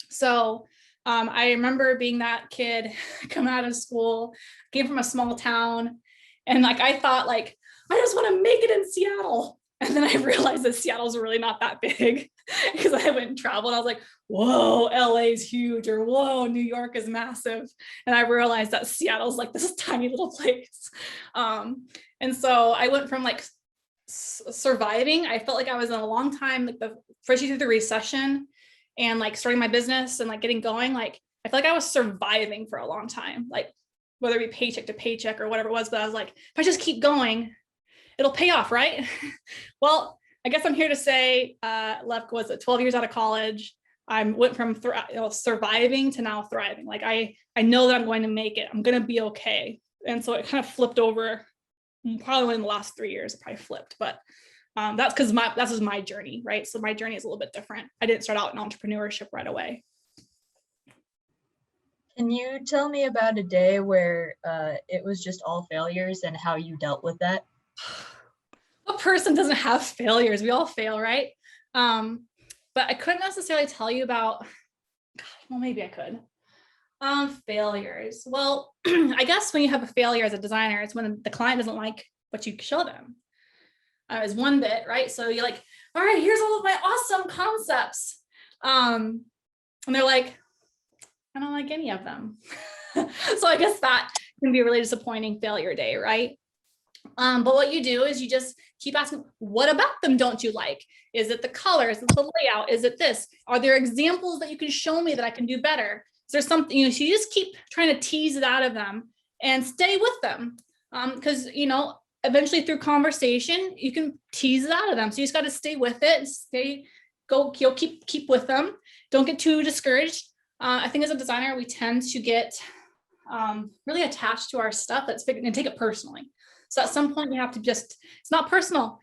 So I remember being that kid coming out of school, came from a small town. And like, I thought like, I just want to make it in Seattle. And then I realized that Seattle's really not that big because I went and traveled. I was like, whoa, LA is huge, or whoa, New York is massive. And I realized that Seattle's like this tiny little place. And so I went from like surviving. I felt like I was in a long time, like especially through the recession and like starting my business and like getting going. Like, I feel like I was surviving for a long time, like whether it be paycheck to paycheck or whatever it was. But I was like, if I just keep going, it'll pay off, right? Well, I guess I'm here to say, left was 12 years out of college. I went from surviving to now thriving. Like I know that I'm going to make it. I'm going to be okay. And so it kind of flipped over. Probably in the last 3 years, it probably flipped. But that's because that was my journey, right? So my journey is a little bit different. I didn't start out in entrepreneurship right away. Can you tell me about a day where it was just all failures and how you dealt with that? What person doesn't have failures? We all fail, right? But I couldn't necessarily tell you about, well, maybe I could. Failures. Well, I guess when you have a failure as a designer, it's when the client doesn't like what you show them. Is one bit, right? So you're like, all right, here's all of my awesome concepts. And they're like, I don't like any of them. So I guess that can be a really disappointing failure day, right? But what you do is you just keep asking, what about them don't you like? Is it the color? Is it the layout? Is it this? Are there examples that you can show me that I can do better? Is there something, so you just keep trying to tease it out of them and stay with them. Because, eventually through conversation, you can tease it out of them. So you just got to stay with it, keep with them. Don't get too discouraged. I think as a designer, we tend to get really attached to our stuff and take it personally. So at some point you have to it's not personal.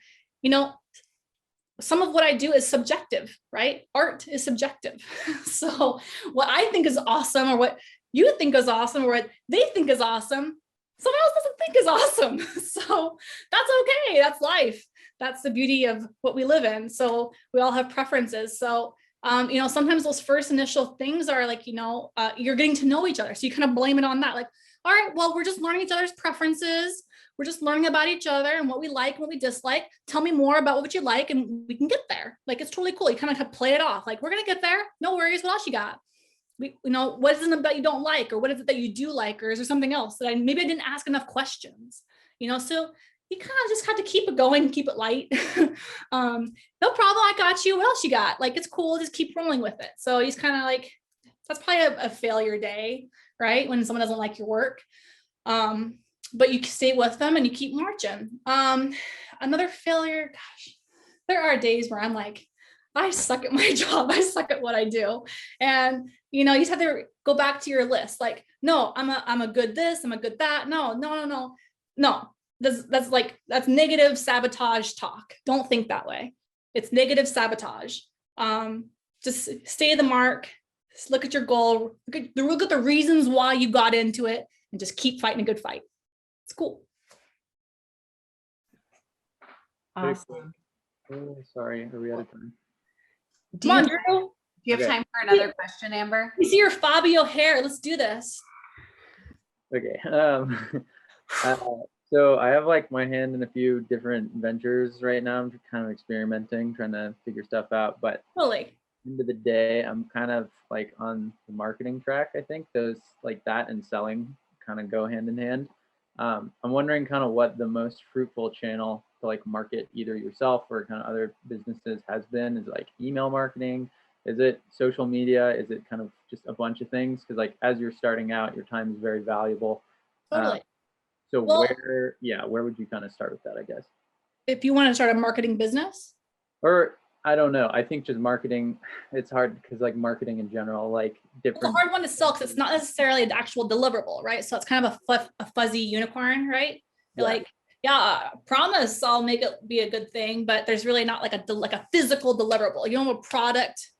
Some of what I do is subjective, right? Art is subjective. So what I think is awesome or what you think is awesome or what they think is awesome, someone else doesn't think is awesome. So that's okay. That's life. That's the beauty of what we live in. So we all have preferences. So, sometimes those first initial things are like, you're getting to know each other. So you kind of blame it on that. Like, all right, well, we're just learning each other's preferences. We're just learning about each other and what we like and what we dislike. Tell me more about what you like and we can get there. Like, it's totally cool. You kind of play it off. Like, we're going to get there. No worries. What else you got? What is it that you don't like? Or what is it that you do like? Or is there something else that maybe I didn't ask enough questions? So you kind of just have to keep it going, keep it light. No problem. I got you. What else you got? Like, it's cool. Just keep rolling with it. So he's kind of like, that's probably a failure day, right? When someone doesn't like your work. But you stay with them and you keep marching. Another failure, gosh, there are days where I'm like, I suck at my job. I suck at what I do. And, you just have to go back to your list. Like, no, I'm a good this, I'm a good that. No. That's negative sabotage talk. Don't think that way. It's negative sabotage. Just stay the mark. Just look at your goal. Look at the reasons why you got into it and just keep fighting a good fight. It's cool. Awesome. Oh, sorry, are we out of time? Come on, Drew. you have Okay. time for another question, Amber? You see your Fabio hair. Let's do this. Okay. So I have like my hand in a few different ventures right now. I'm kind of experimenting, trying to figure stuff out. But Totally. end of the day, I'm kind of like on the marketing track. I think those like that and selling kind of go hand in hand. I'm wondering kind of what the most fruitful channel to like market either yourself or kind of other businesses has been. Is it like email marketing? Is it social media? Is it kind of just a bunch of things? Because like as you're starting out, your time is very valuable. Totally. So Well- where would you kind of start with that, I guess? If you want to start a marketing business, Or I don't know. I think just marketing, it's hard because like marketing in general, like it's a different. hard one to sell because it's not necessarily the actual deliverable, right? So it's kind of a fuzzy unicorn, right? You're Yeah. like, yeah, promise I'll make it be a good thing, but there's really not like a physical deliverable. You don't have a product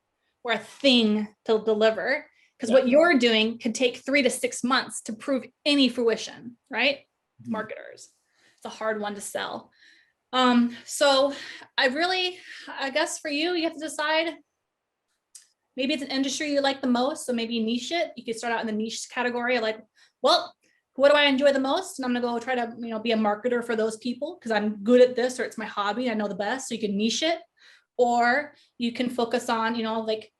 or a thing to deliver because Yeah. what you're doing could take 3 to 6 months to prove any fruition, right? Mhm. Marketers. It's a hard one to sell. So I guess for you, you have to decide maybe it's an industry you like the most. So maybe niche it. You could start out in the niche category like, well, what do I enjoy the most? And I'm gonna go try to, be a marketer for those people because I'm good at this or it's my hobby. I know the best. So you can niche it, or you can focus on, like,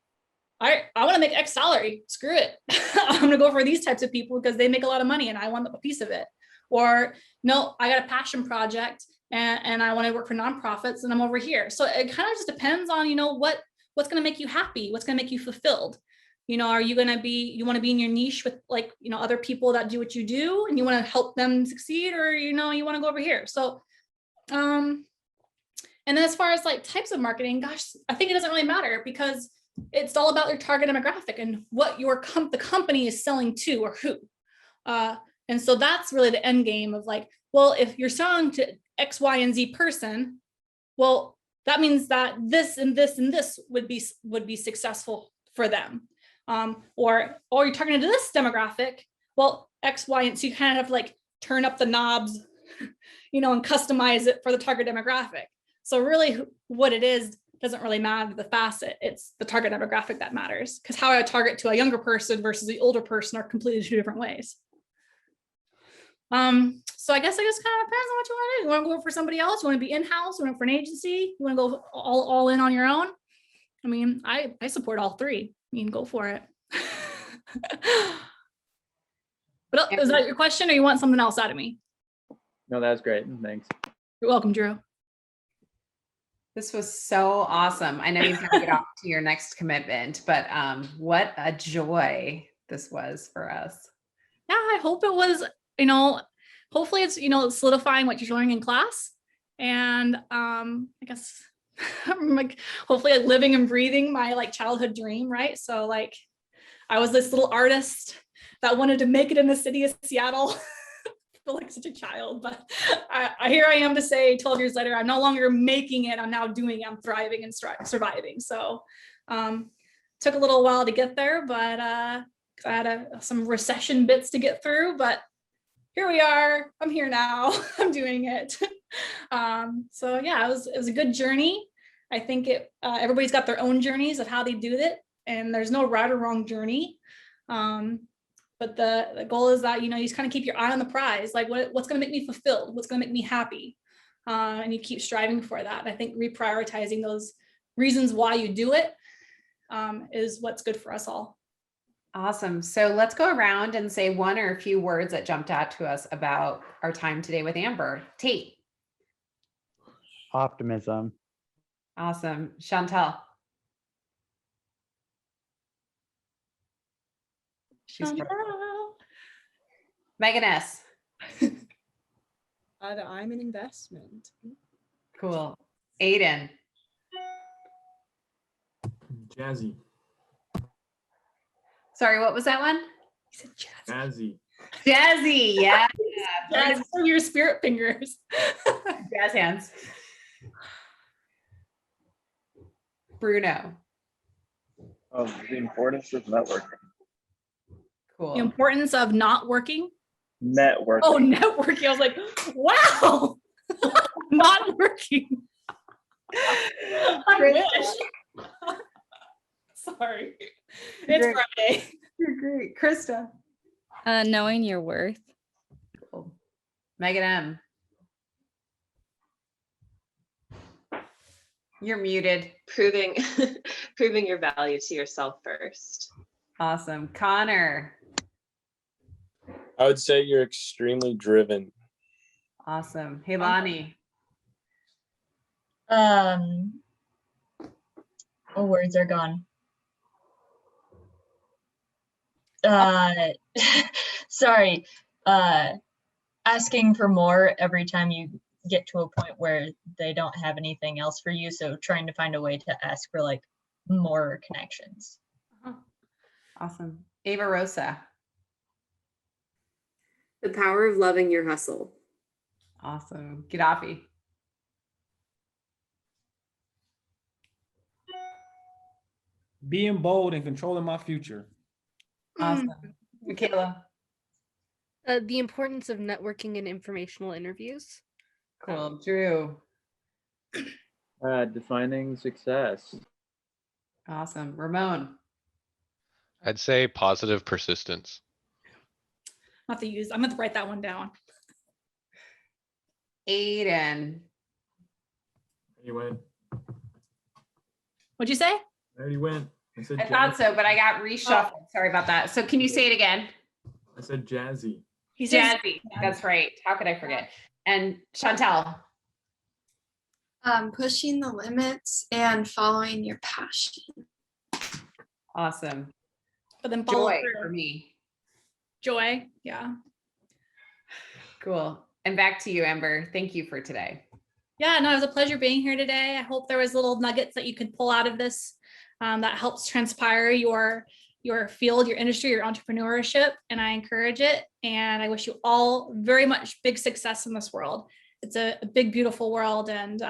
I want to make X salary. Screw it. I'm gonna go for these types of people because they make a lot of money and I want a piece of it. Or no, I got a passion project and I want to work for nonprofits and I'm over here. So it kind of just depends on, what's going to make you happy, what's going to make you fulfilled. Are you going to you want to be in your niche with like, other people that do what you do and you want to help them succeed, or, you want to go over here. So, and then as far as like types of marketing, gosh, I think it doesn't really matter because it's all about your target demographic and what the company is selling to or who. And so that's really the end game of like, well, if you're selling to X, Y, and Z person, well, that means that this and this and this would be successful for them. Or you're targeting to this demographic, well, X, Y, and so you kind of have to like turn up the knobs, and customize it for the target demographic. So really what it is doesn't really matter the facet, it's the target demographic that matters. Because how I target to a younger person versus the older person are completely two different ways. So I guess it just kind of depends on what you want to do. You want to go for somebody else? You want to be in-house? You want to go for an agency? You want to go all in on your own? I support all three. Go for it. But is that your question, or you want something else out of me? No, that's great. Thanks. You're welcome, Drew. This was so awesome. I know you've got to get off to your next commitment, but what a joy this was for us. Yeah, I hope it was, hopefully it's, solidifying what you're learning in class. And I guess I'm like, hopefully like living and breathing my like childhood dream, right? So like I was this little artist that wanted to make it in the city of Seattle. I feel like such a child, but here I am to say 12 years later, I'm no longer making it, I'm now doing it, I'm thriving and surviving. So took a little while to get there, but I had some recession bits to get through, but here we are, I'm here now, I'm doing it. So yeah, it was a good journey. I think everybody's got their own journeys of how they do it, and there's no right or wrong journey. But the goal is that, you just kind of keep your eye on the prize, like what's going to make me fulfilled, what's going to make me happy. And you keep striving for that. I think reprioritizing those reasons why you do it is what's good for us all. Awesome. So let's go around and say one or a few words that jumped out to us about our time today with Amber. Tate. Optimism. Awesome. Chantel. Megan S. That I'm an investment. Cool. Aiden. Jazzy. Sorry, what was that one? He said jazzy. Jazzy. Jazzy. Yeah. Jazz, your spirit fingers. Jazz hands. Bruno. The importance of networking. Cool. The importance of not working. Networking. Oh, networking. I was like, wow, not working. I wish. Sorry. You're It's great. Friday. You're great. Krista. Knowing your worth. Cool. Megan M. You're muted. Proving proving your value to yourself first. Awesome. Connor. I would say you're extremely driven. Awesome. Hilani. Oh, words are gone. Sorry. Asking for more every time you get to a point where they don't have anything else for you. So trying to find a way to ask for like more connections. Awesome. Ava Rosa. The power of loving your hustle. Awesome. Gaddafi. Being bold and controlling my future. Awesome. Michaela. The importance of networking and informational interviews. Cool. Drew. Defining success. Awesome. Ramon. I'd say positive persistence. I'm going to write that one down. Aiden. You went. What'd you say? I already went. I said I thought jazzy. so, but I got reshuffled. Sorry about that. So can you say it again? I said jazzy. He says Jazzy. That's right. How could I forget? And Chantel. Pushing the limits and following your passion. Awesome. but then follow Joy through. for me. Joy. Yeah. Cool. And back to you, Amber. Thank you for today. Yeah, no, it was a pleasure being here today. I hope there was little nuggets that you could pull out of this that helps transpire your field, your industry, your entrepreneurship, and I encourage it. And I wish you all very much big success in this world. It's a big, beautiful world, and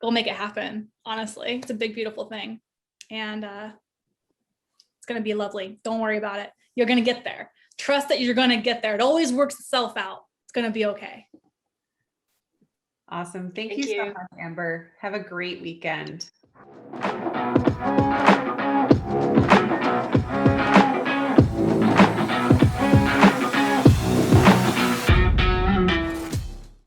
we'll make it happen. Honestly, it's a big, beautiful thing, and it's going to be lovely. Don't worry about it. You're going to get there. Trust that you're going to get there. It always works itself out. It's going to be okay. Awesome. Thank Thank you so you. much, Amber. Have a great weekend.